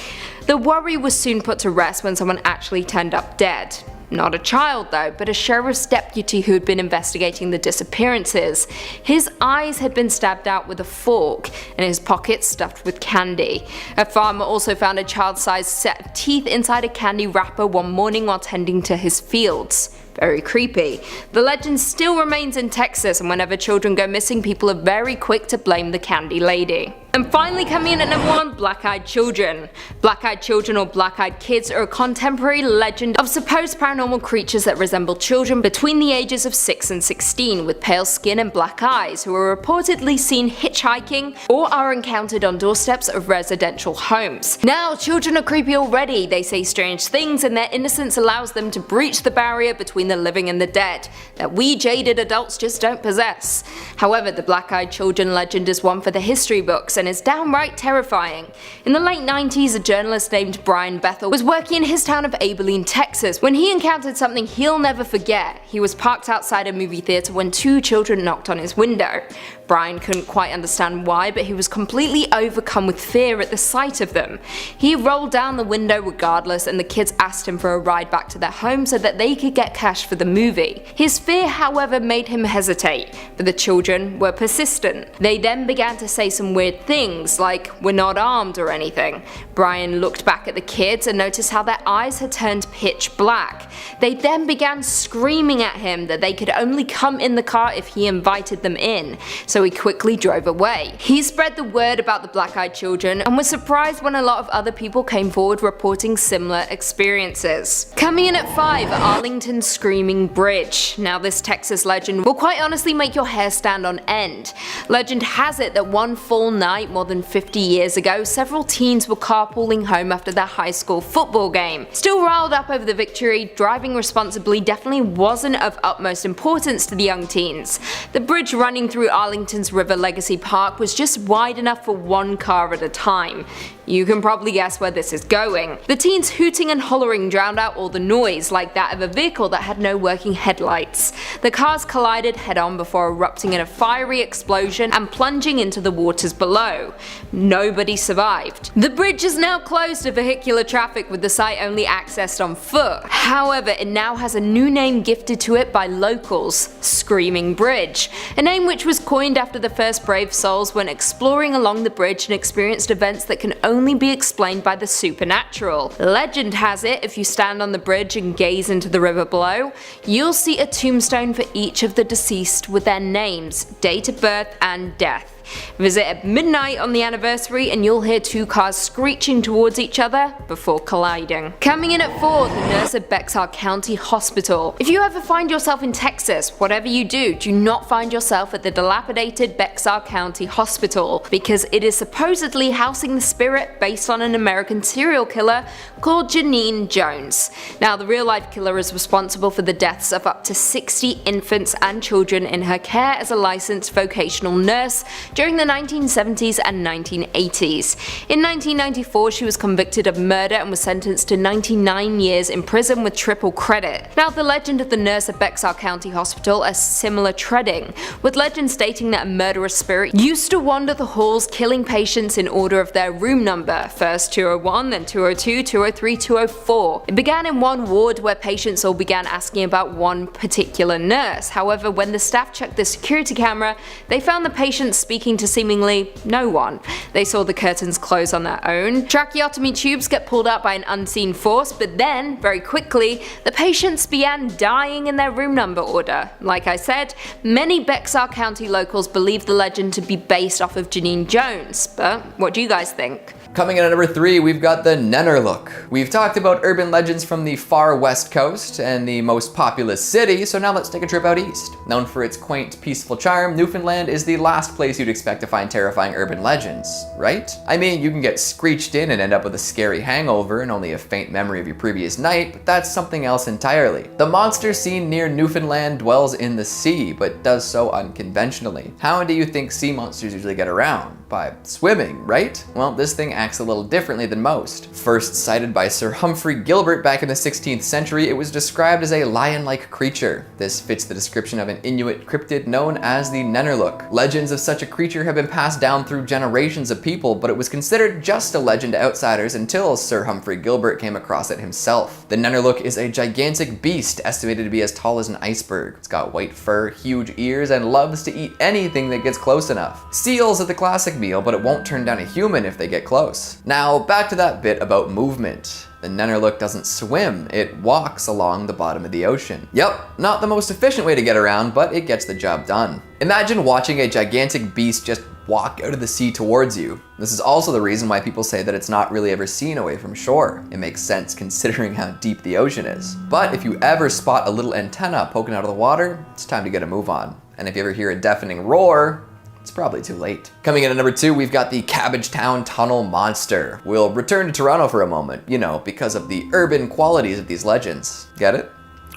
The worry was soon put to rest when someone actually turned up dead. Not a child though, but a sheriff's deputy who had been investigating the disappearances. His eyes had been stabbed out with a fork, and his pockets stuffed with candy. A farmer also found a child-sized set of teeth inside a candy wrapper one morning while tending to his fields. Very creepy. The legend still remains in Texas, and whenever children go missing, people are very quick to blame the Candy Lady. And finally, coming in at number 1, BlackEyed Children. BlackEyed Children or Black-Eyed Kids are a contemporary legend of supposed paranormal creatures that resemble children between the ages of 6 and 16 with pale skin and black eyes who are reportedly seen hitchhiking or are encountered on doorsteps of residential homes. Now, children are creepy already. They say strange things and their innocence allows them to breach the barrier between the living and the dead that we jaded adults just don't possess. However, the Black-Eyed Children legend is one for the history books and is downright terrifying. In the late 90s, a journalist named Brian Bethel was working in his town of Abilene, Texas, when he encountered something he'll never forget. He was parked outside a movie theater when 2 children knocked on his window. Brian couldn't quite understand why, but he was completely overcome with fear at the sight of them. He rolled down the window regardless, and the kids asked him for a ride back to their home so that they could get cash for the movie. His fear, however, made him hesitate, but the children were persistent. They then began to say some weird things, like, "We're not armed" or anything. Brian looked back at the kids and noticed how their eyes had turned pitch black. They then began screaming at him that they could only come in the car if he invited them in, so he quickly drove away. He spread the word about the Black-Eyed Children and was surprised when a lot of other people came forward reporting similar experiences. Coming in at 5, Arlington's Screaming Bridge. Now, this Texas legend will quite honestly make your hair stand on end. Legend has it that one full night more than 50 years ago, several teens were carpooling home after their high school football game. Still riled up over the victory, driving responsibly definitely wasn't of utmost importance to the young teens. The bridge running through Arlington's River Legacy Park was just wide enough for one car at a time. You can probably guess where this is going. The teens hooting and hollering drowned out all the noise, like that of a vehicle that had no working headlights. The cars collided head-on before erupting in a fiery explosion and plunging into the waters below. Nobody survived. The bridge is now closed to vehicular traffic, with the site only accessed on foot. However, it now has a new name gifted to it by locals, Screaming Bridge, a name which was coined after the first brave souls went exploring along the bridge and experienced events that can only be explained by the supernatural. Legend has it, if you stand on the bridge and gaze into the river below, you'll see a tombstone for each of the deceased with their names, date of birth and death. Visit at midnight on the anniversary and you'll hear two cars screeching towards each other before colliding. Coming in at 4, the nurse at Bexar County Hospital. If you ever find yourself in Texas, whatever you do not find yourself at the dilapidated Bexar County Hospital, because it is supposedly housing the spirit based on an American serial killer called Janine Jones. Now, the real-life killer is responsible for the deaths of up to 60 infants and children in her care as a licensed vocational nurse during the 1970s and 1980s. In 1994, she was convicted of murder and was sentenced to 99 years in prison with triple credit. Now, the legend of the nurse at Bexar County Hospital is similar treading, with legend stating that a murderous spirit used to wander the halls killing patients in order of their room number, first 201, then 202, 203, 204. It began in one ward where patients all began asking about one particular nurse. However, when the staff checked the security camera, they found the patients speaking to seemingly no one. They saw the curtains close on their own, tracheotomy tubes get pulled out by an unseen force, but then, very quickly, the patients began dying in their room number order. Like I said, many Bexar County locals believe the legend to be based off of Janine Jones, but what do you guys think? Coming in at number 3, we've got the Ner Look. We've talked about urban legends from the far west coast and the most populous city, so now let's take a trip out east. Known for its quaint, peaceful charm, Newfoundland is the last place you'd expect to find terrifying urban legends, right? I mean, you can get screeched in and end up with a scary hangover and only a faint memory of your previous night, but that's something else entirely. The monster seen near Newfoundland dwells in the sea, but does so unconventionally. How do you think sea monsters usually get around? By swimming, right? Well, this thing acts a little differently than most. First sighted by Sir Humphrey Gilbert back in the 16th century, it was described as a lion-like creature. This fits the description of an Inuit cryptid known as the Ner Look. Legends of such a creature have been passed down through generations of people, but it was considered just a legend to outsiders until Sir Humphrey Gilbert came across it himself. The Ner Look is a gigantic beast estimated to be as tall as an iceberg. It's got white fur, huge ears, and loves to eat anything that gets close enough. Seals are the classic meal, but it won't turn down a human if they get close. Now, back to that bit about movement. The Ner Look doesn't swim, it walks along the bottom of the ocean. Yep, not the most efficient way to get around, but it gets the job done. Imagine watching a gigantic beast just walk out of the sea towards you. This is also the reason why people say that it's not really ever seen away from shore. It makes sense considering how deep the ocean is. But if you ever spot a little antenna poking out of the water, it's time to get a move on. And if you ever hear a deafening roar, it's probably too late. Coming in at number 2, we've got the Cabbage Town Tunnel Monster. We'll return to Toronto for a moment, you know, because of the urban qualities of these legends. Get it?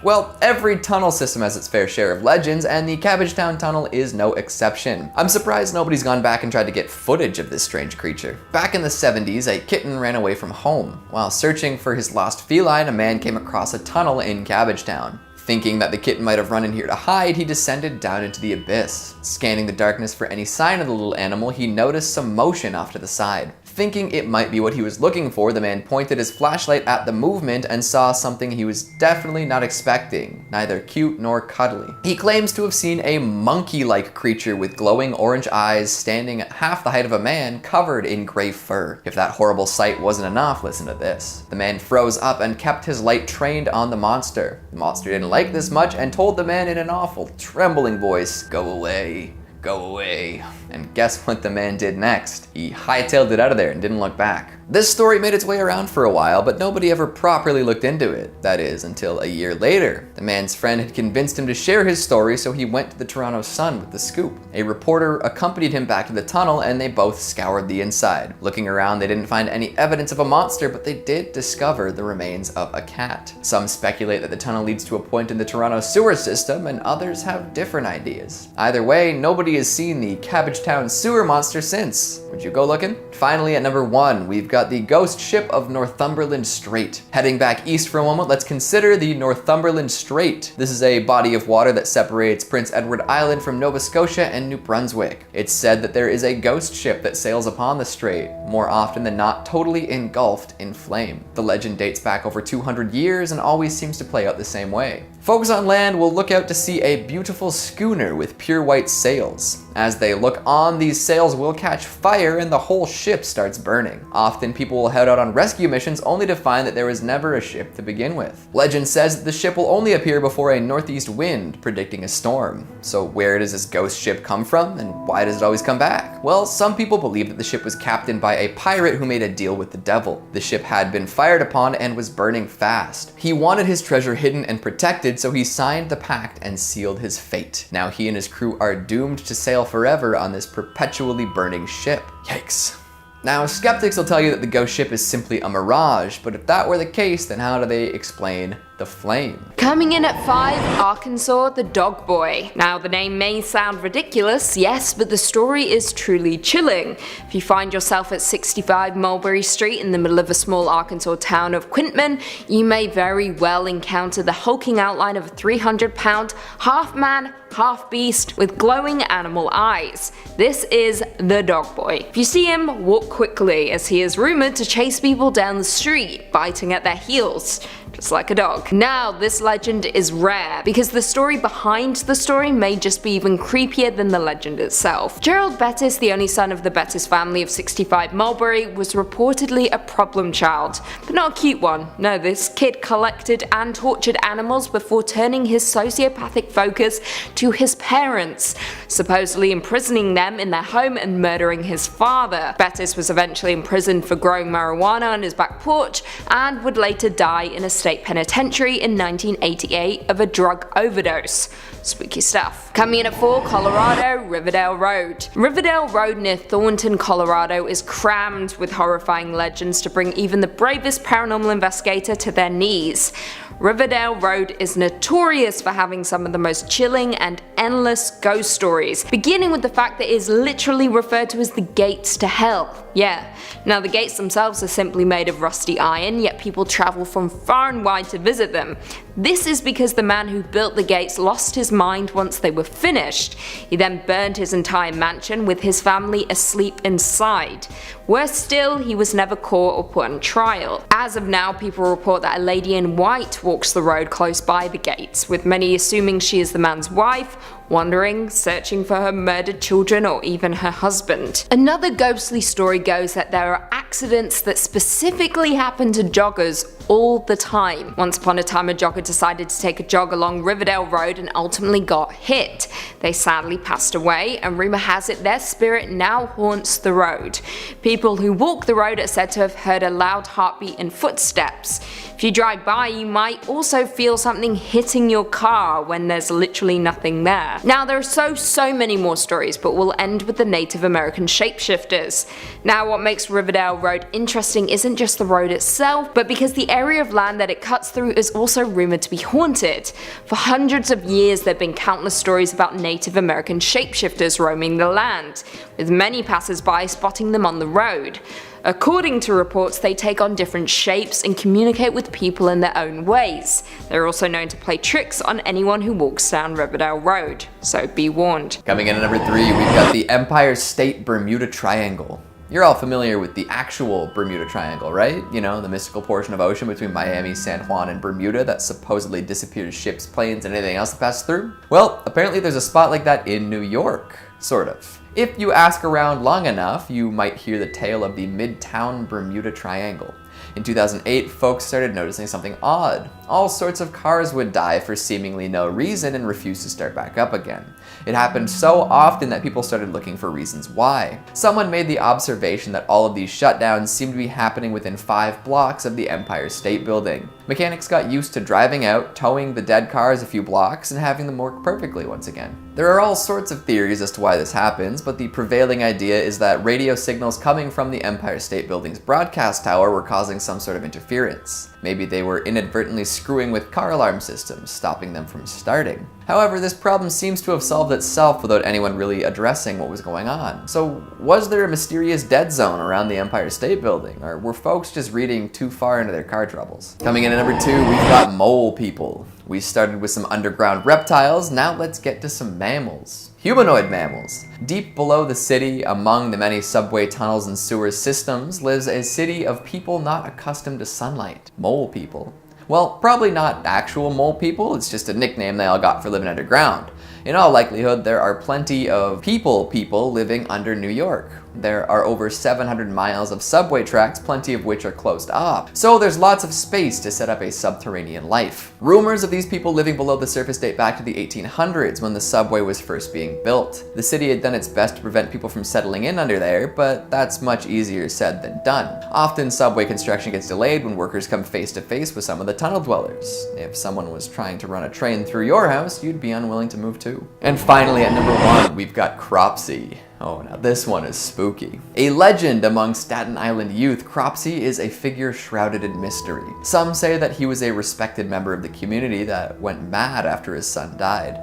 Well, every tunnel system has its fair share of legends, and the Cabbage Town Tunnel is no exception. I'm surprised nobody's gone back and tried to get footage of this strange creature. Back in the 70s, a kitten ran away from home. While searching for his lost feline, a man came across a tunnel in Cabbage Town. Thinking that the kitten might have run in here to hide, he descended down into the abyss. Scanning the darkness for any sign of the little animal, he noticed some motion off to the side. Thinking it might be what he was looking for, the man pointed his flashlight at the movement and saw something he was definitely not expecting, neither cute nor cuddly. He claims to have seen a monkey-like creature with glowing orange eyes standing at half the height of a man covered in gray fur. If that horrible sight wasn't enough, listen to this. The man froze up and kept his light trained on the monster. The monster didn't like this much and told the man in an awful, trembling voice, "Go away. Go away." And guess what the man did next? He hightailed it out of there and didn't look back. This story made its way around for a while, but nobody ever properly looked into it. That is, until a year later. The man's friend had convinced him to share his story, so he went to the Toronto Sun with the scoop. A reporter accompanied him back to the tunnel, and they both scoured the inside. Looking around, they didn't find any evidence of a monster, but they did discover the remains of a cat. Some speculate that the tunnel leads to a point in the Toronto sewer system, and others have different ideas. Either way, nobody has seen the Cabbage Cabbage Town sewer monster since. Would you go looking? Finally, at number 1, we've got the ghost ship of Northumberland Strait. Heading back east for a moment, let's consider the Northumberland Strait. This is a body of water that separates Prince Edward Island from Nova Scotia and New Brunswick. It's said that there is a ghost ship that sails upon the strait, more often than not totally engulfed in flame. The legend dates back over 200 years and always seems to play out the same way. Folks on land will look out to see a beautiful schooner with pure white sails. As they look on, these sails will catch fire and the whole ship starts burning. Often people will head out on rescue missions only to find that there was never a ship to begin with. Legend says that the ship will only appear before a northeast wind, predicting a storm. So where does this ghost ship come from, and why does it always come back? Well, some people believe that the ship was captained by a pirate who made a deal with the devil. The ship had been fired upon and was burning fast. He wanted his treasure hidden and protected, so he signed the pact and sealed his fate. Now he and his crew are doomed to sail forever on this perpetually burning ship. Yikes. Now, skeptics will tell you that the ghost ship is simply a mirage, but if that were the case, then how do they explain the flame? Coming in at 5, Arkansas, the Dog Boy. Now, the name may sound ridiculous, yes, but the story is truly chilling. If you find yourself at 65 Mulberry Street in the middle of a small Arkansas town of Quintman, you may very well encounter the hulking outline of a 300-pound, half-man, half-beast with glowing animal eyes. This is the Dog Boy. If you see him, walk quickly, as he is rumored to chase people down the street, biting at their heels, just like a dog. Now, this legend is rare, because the story behind the story may just be even creepier than the legend itself. Gerald Bettis, the only son of the Bettis family of 65 Mulberry, was reportedly a problem child, but not a cute one. No, this kid collected and tortured animals before turning his sociopathic focus to his parents, supposedly imprisoning them in their home and murdering his father. Bettis was eventually imprisoned for growing marijuana on his back porch and would later die in a state penitentiary in 1988 of a drug overdose. Spooky stuff. Coming in at 4, Colorado, Riverdale Road. Riverdale Road near Thornton, Colorado is crammed with horrifying legends to bring even the bravest paranormal investigator to their knees. Riverdale Road is notorious for having some of the most chilling and endless ghost stories, beginning with the fact that it is literally referred to as the gates to hell. Yeah, now the gates themselves are simply made of rusty iron, yet people travel from far and wide to visit them. This is because the man who built the gates lost his mind once they were finished. He then burned his entire mansion with his family asleep inside. Worse still, he was never caught or put on trial. As of now, people report that a lady in white walks the road close by the gates, with many assuming she is the man's wife, wandering, searching for her murdered children or even her husband. Another ghostly story goes that there are accidents that specifically happen to joggers all the time. Once upon a time, a jogger decided to take a jog along Riverdale Road and ultimately got hit. They sadly passed away, and rumor has it their spirit now haunts the road. People who walk the road are said to have heard a loud heartbeat and footsteps. If you drive by, you might also feel something hitting your car when there's literally nothing there. Now, there are so many more stories, but we'll end with the Native American shapeshifters. Now, what makes Riverdale Road interesting isn't just the road itself, but because the area of land that it cuts through is also rumored to be haunted. For hundreds of years, there have been countless stories about Native American shapeshifters roaming the land, with many passers-by spotting them on the road. According to reports, they take on different shapes and communicate with people in their own ways. They're also known to play tricks on anyone who walks down Riverdale Road, so be warned. Coming in at number 3, we've got the Empire State Bermuda Triangle. You're all familiar with the actual Bermuda Triangle, right? You know, the mystical portion of ocean between Miami, San Juan, and Bermuda that supposedly disappears ships, planes, and anything else that passes through? Well, apparently there's a spot like that in New York, sort of. If you ask around long enough, you might hear the tale of the Midtown Bermuda Triangle. In 2008, folks started noticing something odd. All sorts of cars would die for seemingly no reason and refuse to start back up again. It happened so often that people started looking for reasons why. Someone made the observation that all of these shutdowns seemed to be happening within 5 blocks of the Empire State Building. Mechanics got used to driving out, towing the dead cars a few blocks, and having them work perfectly once again. There are all sorts of theories as to why this happens, but the prevailing idea is that radio signals coming from the Empire State Building's broadcast tower were causing some sort of interference. Maybe they were inadvertently screwing with car alarm systems, stopping them from starting. However, this problem seems to have solved itself without anyone really addressing what was going on. So was there a mysterious dead zone around the Empire State Building, or were folks just reading too far into their car troubles? Coming in at number 2, we've got mole people. We started with some underground reptiles, now let's get to some mammals. Humanoid mammals. Deep below the city, among the many subway tunnels and sewer systems, lives a city of people not accustomed to sunlight. Mole people. Well, probably not actual mole people, it's just a nickname they all got for living underground. In all likelihood, there are plenty of people living under New York. There are over 700 miles of subway tracks, plenty of which are closed off. So there's lots of space to set up a subterranean life. Rumors of these people living below the surface date back to the 1800s when the subway was first being built. The city had done its best to prevent people from settling in under there, but that's much easier said than done. Often subway construction gets delayed when workers come face to face with some of the tunnel dwellers. If someone was trying to run a train through your house, you'd be unwilling to move too. And finally, at number 1, we've got Cropsy. Oh, now this one is spooky. A legend among Staten Island youth, Cropsy is a figure shrouded in mystery. Some say that he was a respected member of the community that went mad after his son died.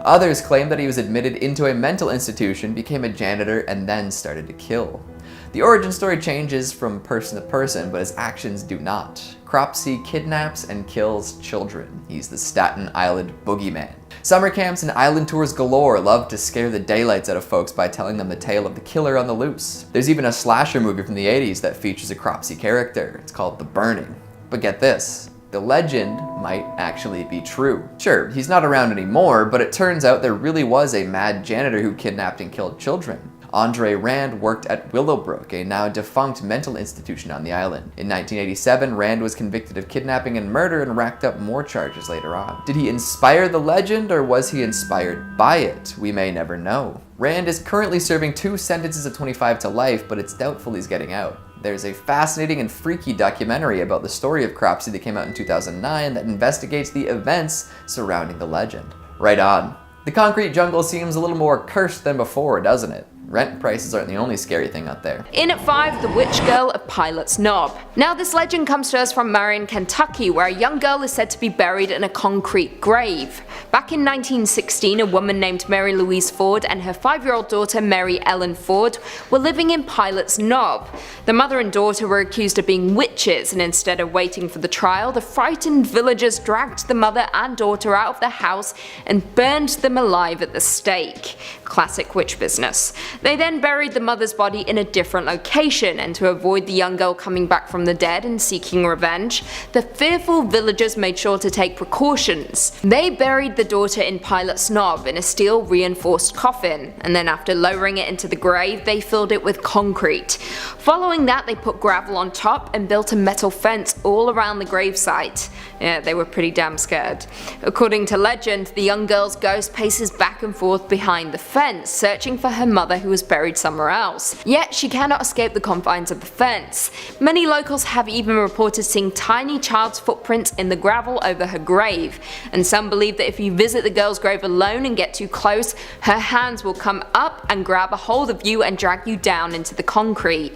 Others claim that he was admitted into a mental institution, became a janitor, and then started to kill. The origin story changes from person to person, but his actions do not. Cropsy kidnaps and kills children. He's the Staten Island boogeyman. Summer camps and island tours galore love to scare the daylights out of folks by telling them the tale of the killer on the loose. There's even a slasher movie from the 80s that features a Cropsy character. It's called The Burning. But get this, the legend might actually be true. Sure, he's not around anymore, but it turns out there really was a mad janitor who kidnapped and killed children. Andre Rand worked at Willowbrook, a now defunct mental institution on the island. In 1987, Rand was convicted of kidnapping and murder and racked up more charges later on. Did he inspire the legend, or was he inspired by it? We may never know. Rand is currently serving 2 sentences of 25 to life, but it's doubtful he's getting out. There's a fascinating and freaky documentary about the story of Cropsy that came out in 2009 that investigates the events surrounding the legend. Right on. The concrete jungle seems a little more cursed than before, doesn't it? Rent prices aren't the only scary thing out there. In at 5, the Witch Girl of Pilot's Knob. Now this legend comes to us from Marion, Kentucky, where a young girl is said to be buried in a concrete grave. Back in 1916, a woman named Mary Louise Ford and her 5-year-old daughter Mary Ellen Ford were living in Pilot's Knob. The mother and daughter were accused of being witches, and instead of waiting for the trial, the frightened villagers dragged the mother and daughter out of the house and burned them alive at the stake. Classic witch business. They then buried the mother's body in a different location, and to avoid the young girl coming back from the dead and seeking revenge, the fearful villagers made sure to take precautions. They buried the daughter in Pilot's Knob in a steel reinforced coffin, and then after lowering it into the grave, they filled it with concrete. Following that, they put gravel on top and built a metal fence all around the gravesite. Yeah, they were pretty damn scared. According to legend, the young girl's ghost paces back and forth behind the fence, searching for her mother who was buried somewhere else. Yet she cannot escape the confines of the fence. Many locals have even reported seeing tiny child's footprints in the gravel over her grave, and some believe that if you visit the girl's grave alone and get too close, her hands will come up and grab a hold of you and drag you down into the concrete.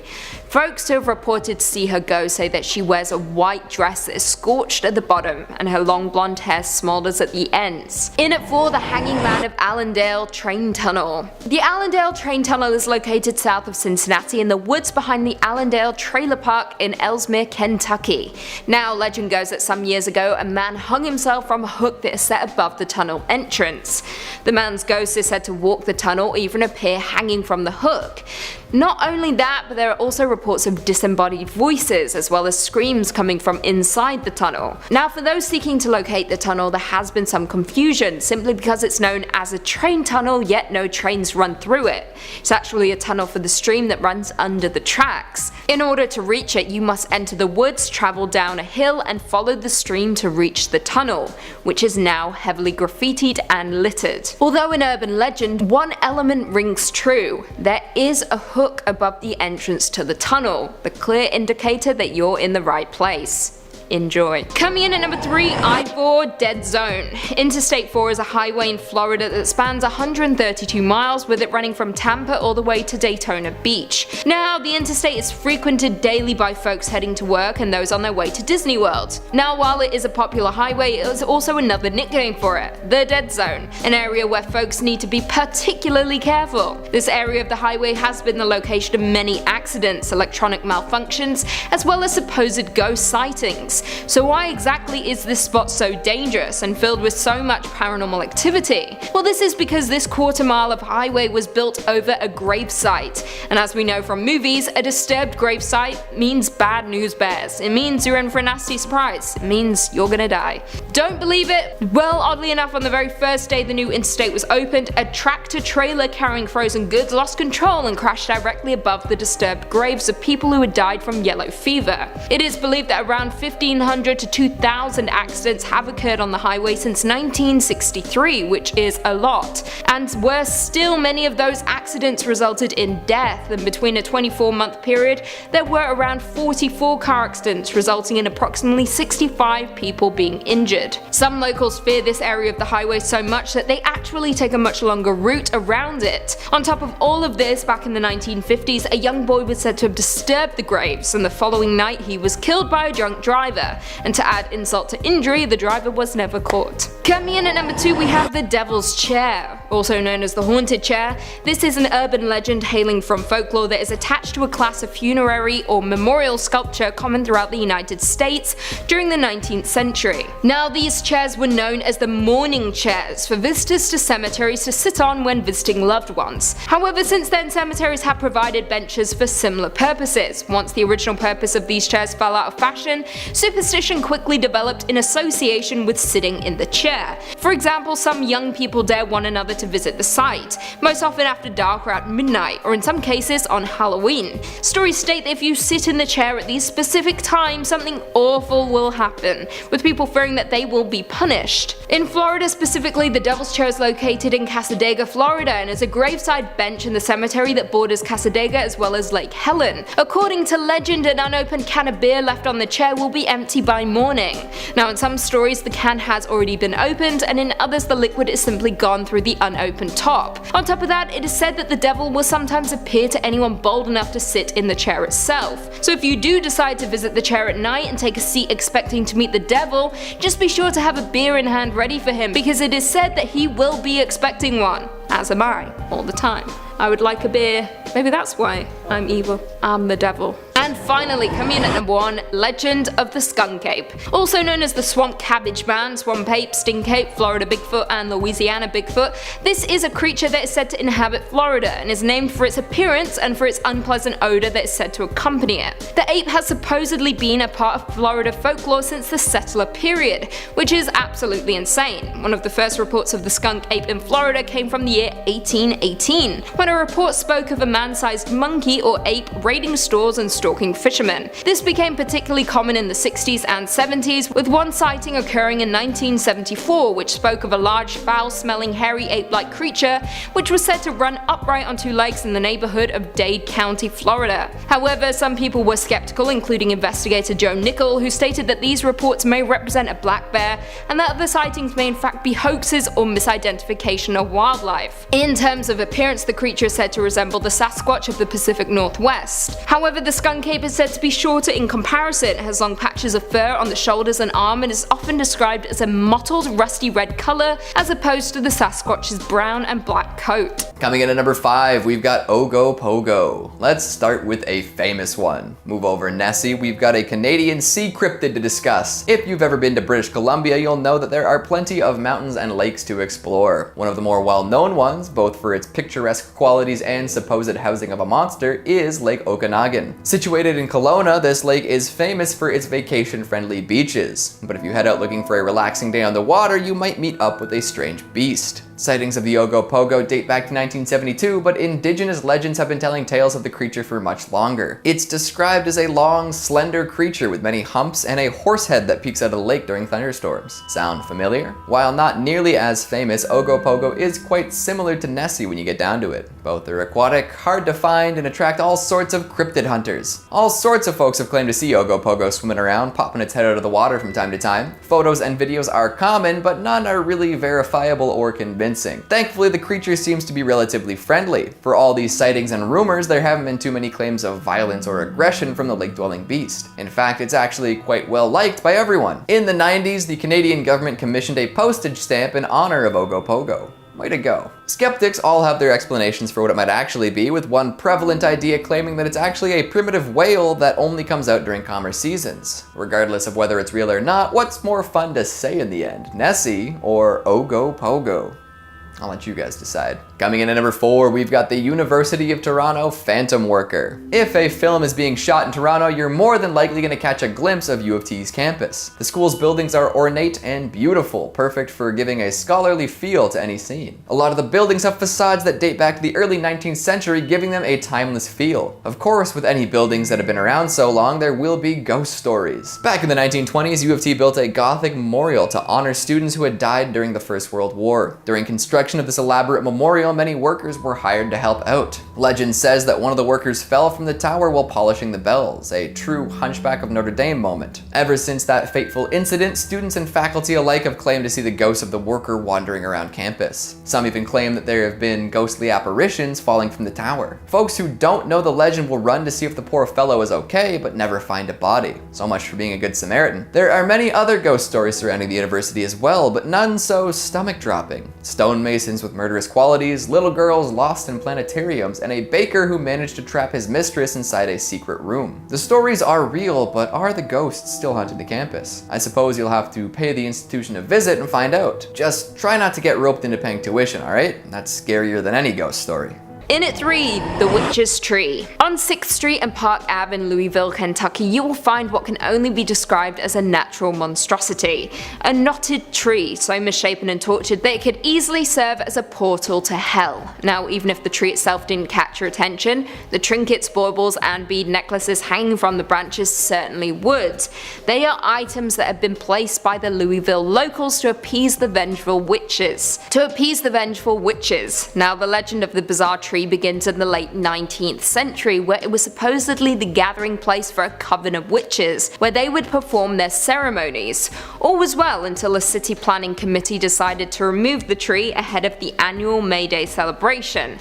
Folks who have reported to see her go say that she wears a white dress that is scorched at the bottom and her long blonde hair smolders at the ends. In at 4, the Hanging Man of Allendale Train Tunnel. The Allendale Train Tunnel is located south of Cincinnati in the woods behind the Allendale Trailer Park in Ellesmere, Kentucky. Now, legend goes that some years ago a man hung himself from a hook that is set above the tunnel entrance. The man's ghost is said to walk the tunnel or even appear hanging from the hook. Not only that, but there are also reports of disembodied voices as well as screams coming from inside the tunnel. Now, for those seeking to locate the tunnel, there has been some confusion simply because it's known as a train tunnel, yet no trains run through it. It's actually a tunnel for the stream that runs under the tracks. In order to reach it, you must enter the woods, travel down a hill and follow the stream to reach the tunnel, which is now heavily graffitied and littered. Although in urban legend, one element rings true. There is a hook above the entrance to the tunnel, the clear indicator that you're in the right place. Enjoy. Coming in at number 3, I-4 Dead Zone. Interstate 4 is a highway in Florida that spans 132 miles, with it running from Tampa all the way to Daytona Beach. Now, the interstate is frequented daily by folks heading to work and those on their way to Disney World. Now, while it is a popular highway, it is also another nickname for it, the Dead Zone, an area where folks need to be particularly careful. This area of the highway has been the location of many accidents, electronic malfunctions, as well as supposed ghost sightings. So why exactly is this spot so dangerous and filled with so much paranormal activity? Well, this is because this quarter mile of highway was built over a gravesite, and as we know from movies, a disturbed gravesite means bad news bears. It means you're in for a nasty surprise. It means you're gonna die. Don't believe it? Well, oddly enough, on the very first day the new interstate was opened, a tractor trailer carrying frozen goods lost control and crashed directly above the disturbed graves of people who had died from yellow fever. It is believed that around 1,500 to 2,000 accidents have occurred on the highway since 1963, which is a lot. And worse still, many of those accidents resulted in death, and between a 24-month period, there were around 44 car accidents, resulting in approximately 65 people being injured. Some locals fear this area of the highway so much that they actually take a much longer route around it. On top of all of this, back in the 1950s, a young boy was said to have disturbed the graves, and the following night he was killed by a drunk driver, and to add insult to injury, the driver was never caught. Coming in at number 2, we have the Devil's Chair, also known as the Haunted Chair. This is an urban legend hailing from folklore that is attached to a class of funerary or memorial sculpture common throughout the United States during the 19th century. Now, these chairs were known as the mourning chairs for visitors to cemeteries to sit on when visiting loved ones. However, since then, cemeteries have provided benches for similar purposes. Once the original purpose of these chairs fell out of fashion, superstition quickly developed in association with sitting in the chair. For example, some young people dare one another to visit the site, most often after dark or at midnight, or in some cases on Halloween. Stories state that if you sit in the chair at these specific times, something awful will happen, with people fearing that they will be punished. In Florida specifically, the Devil's Chair is located in Cassadaga, Florida, and is a graveside bench in the cemetery that borders Cassadaga as well as Lake Helen. According to legend, an unopened can of beer left on the chair will be empty by morning. Now, in some stories the can has already been opened, and in others the liquid is simply gone through the unopened top. On top of that, it is said that the devil will sometimes appear to anyone bold enough to sit in the chair itself. So if you do decide to visit the chair at night and take a seat expecting to meet the devil, just be sure to have a beer in hand ready for him, because it is said that he will be expecting one. As am I, all the time. I would like a beer. Maybe that's why I'm evil. I'm the devil. And finally, coming in at number 1, Legend of the Skunk Ape. Also known as the Swamp Cabbage Man, Swamp Ape, Stink Ape, Florida Bigfoot, and Louisiana Bigfoot, this is a creature that is said to inhabit Florida and is named for its appearance and for its unpleasant odor that is said to accompany it. The ape has supposedly been a part of Florida folklore since the settler period, which is absolutely insane. One of the first reports of the skunk ape in Florida came from the year 1818, when a report spoke of a man-sized monkey or ape raiding stores and stalking fishermen. This became particularly common in the 60s and 70s, with one sighting occurring in 1974 which spoke of a large foul-smelling hairy ape-like creature which was said to run upright on 2 legs in the neighborhood of Dade County, Florida. However, some people were skeptical, including investigator Joe Nickel, who stated that these reports may represent a black bear and that other sightings may in fact be hoaxes or misidentification of wildlife. In terms of appearance, the creature is said to resemble the Sasquatch of the Pacific Northwest. However, the skunk ape is said to be shorter in comparison. It has long patches of fur on the shoulders and arm and is often described as a mottled rusty red color as opposed to the Sasquatch's brown and black coat. Coming in at number 5, we've got Ogopogo. Let's start with a famous one. Move over, Nessie. We've got a Canadian sea cryptid to discuss. If you've ever been to British Columbia, you'll know that there are plenty of mountains and lakes to explore. One of the more well-known ones, both for its picturesque qualities and supposed housing of a monster, is Lake Okanagan. Situated in Kelowna, this lake is famous for its vacation-friendly beaches. But if you head out looking for a relaxing day on the water, you might meet up with a strange beast. Sightings of the Ogopogo date back to 1972, but indigenous legends have been telling tales of the creature for much longer. It's described as a long, slender creature with many humps and a horse head that peeks out of the lake during thunderstorms. Sound familiar? While not nearly as famous, Ogopogo is quite similar to Nessie when you get down to it. Both are aquatic, hard to find, and attract all sorts of cryptid hunters. All sorts of folks have claimed to see Ogopogo swimming around, popping its head out of the water from time to time. Photos and videos are common, but none are really verifiable or convincing. Thankfully, the creature seems to be relatively friendly. For all these sightings and rumors, there haven't been too many claims of violence or aggression from the lake-dwelling beast. In fact, it's actually quite well liked by everyone. In the 90s, the Canadian government commissioned a postage stamp in honor of Ogopogo. Way to go. Skeptics all have their explanations for what it might actually be, with one prevalent idea claiming that it's actually a primitive whale that only comes out during calmer seasons. Regardless of whether it's real or not, what's more fun to say in the end, Nessie or Ogopogo? I'll let you guys decide. Coming in at number 4, we've got the University of Toronto Phantom Worker. If a film is being shot in Toronto, you're more than likely going to catch a glimpse of U of T's campus. The school's buildings are ornate and beautiful, perfect for giving a scholarly feel to any scene. A lot of the buildings have facades that date back to the early 19th century, giving them a timeless feel. Of course, with any buildings that have been around so long, there will be ghost stories. Back in the 1920s, U of T built a Gothic memorial to honor students who had died during the First World War. During construction of this elaborate memorial, many workers were hired to help out. Legend says that one of the workers fell from the tower while polishing the bells, a true Hunchback of Notre Dame moment. Ever since that fateful incident, students and faculty alike have claimed to see the ghost of the worker wandering around campus. Some even claim that there have been ghostly apparitions falling from the tower. Folks who don't know the legend will run to see if the poor fellow is okay, but never find a body. So much for being a good Samaritan. There are many other ghost stories surrounding the university as well, but none so stomach-dropping. Stonemasons with murderous qualities, little girls lost in planetariums, and a baker who managed to trap his mistress inside a secret room. The stories are real, but are the ghosts still haunting the campus? I suppose you'll have to pay the institution a visit and find out. Just try not to get roped into paying tuition, alright? That's scarier than any ghost story. In at 3, the Witch's Tree. On 6th Street and Park Ave in Louisville, Kentucky, you will find what can only be described as a natural monstrosity. A knotted tree, so misshapen and tortured that it could easily serve as a portal to hell. Now, even if the tree itself didn't catch your attention, the trinkets, baubles, and bead necklaces hanging from the branches certainly would. They are items that have been placed by the Louisville locals to appease the vengeful witches. Now, the legend of the bizarre tree begins in the late 19th century, where it was supposedly the gathering place for a coven of witches, where they would perform their ceremonies. All was well until a city planning committee decided to remove the tree ahead of the annual May Day celebration.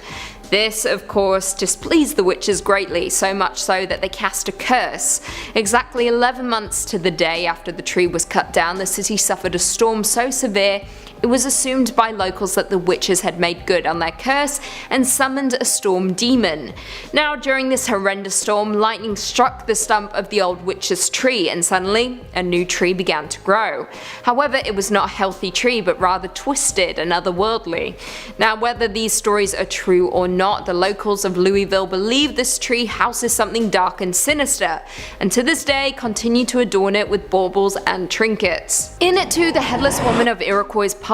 This, of course, displeased the witches greatly, so much so that they cast a curse. Exactly 11 months to the day after the tree was cut down, the city suffered a storm so severe it was assumed by locals that the witches had made good on their curse and summoned a storm demon. Now, during this horrendous storm, lightning struck the stump of the old witch's tree, and suddenly a new tree began to grow. However, it was not a healthy tree, but rather twisted and otherworldly. Now, whether these stories are true or not, the locals of Louisville believe this tree houses something dark and sinister, and to this day continue to adorn it with baubles and trinkets. In at 2, the Headless Woman of Iroquois Park.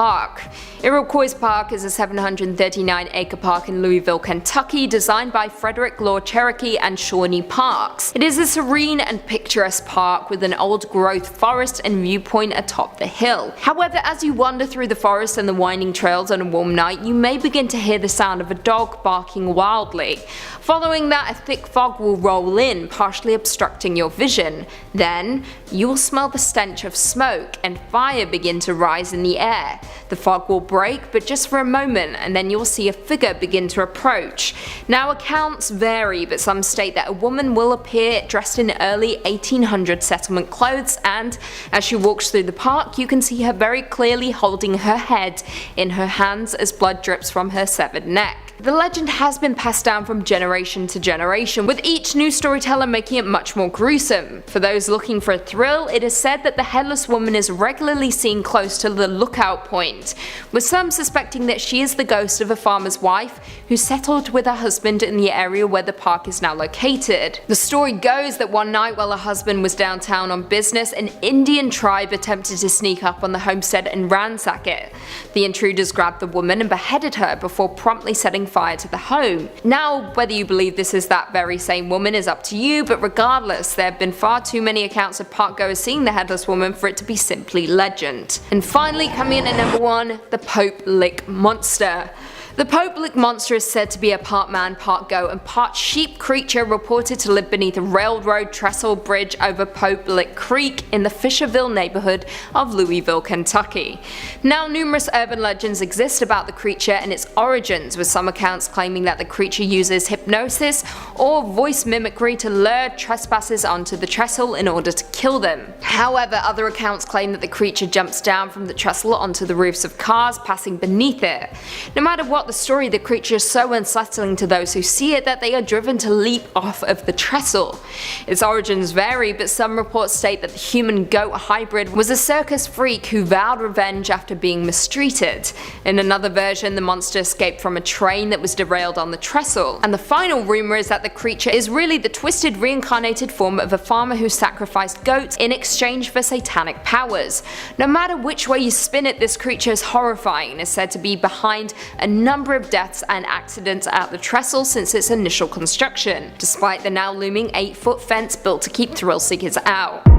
Iroquois Park is a 739-acre park in Louisville, Kentucky, designed by Frederick Law Cherokee and Shawnee Parks. It is a serene and picturesque park with an old-growth forest and viewpoint atop the hill. However, as you wander through the forest and the winding trails on a warm night, you may begin to hear the sound of a dog barking wildly. Following that, a thick fog will roll in, partially obstructing your vision. Then, you will smell the stench of smoke and fire begin to rise in the air. The fog will break, but just for a moment, and then you'll see a figure begin to approach. Now, accounts vary, but some state that a woman will appear dressed in early 1800 settlement clothes, and as she walks through the park, you can see her very clearly holding her head in her hands as blood drips from her severed neck. The legend has been passed down from generation to generation, with each new storyteller making it much more gruesome. For those looking for a thrill, it is said that the Headless Woman is regularly seen close to the lookout point, with some suspecting that she is the ghost of a farmer's wife who settled with her husband in the area where the park is now located. The story goes that one night while her husband was downtown on business, an Indian tribe attempted to sneak up on the homestead and ransack it. The intruders grabbed the woman and beheaded her before promptly setting fire to the home. Now, whether you believe this is that very same woman is up to you, but regardless, there have been far too many accounts of parkgoers seeing the Headless Woman for it to be simply legend. And finally, coming in at number 1, the Pope Lick Monster. The Pope Lick Monster is said to be a part man, part goat, and part sheep creature reported to live beneath a railroad trestle bridge over Pope Lick Creek in the Fisherville neighborhood of Louisville, Kentucky. Now, numerous urban legends exist about the creature and its origins, with some accounts claiming that the creature uses hypnosis or voice mimicry to lure trespassers onto the trestle in order to kill them. However, other accounts claim that the creature jumps down from the trestle onto the roofs of cars passing beneath it. No matter what the story, the creature is so unsettling to those who see it that they are driven to leap off of the trestle. Its origins vary, but some reports state that the human-goat hybrid was a circus freak who vowed revenge after being mistreated. In another version, the monster escaped from a train that was derailed on the trestle. And the final rumor is that the creature is really the twisted reincarnated form of a farmer who sacrificed goats in exchange for satanic powers. No matter which way you spin it, this creature is horrifying and is said to be behind a number of deaths and accidents at the trestle since its initial construction, despite the now looming 8-foot fence built to keep thrill seekers out.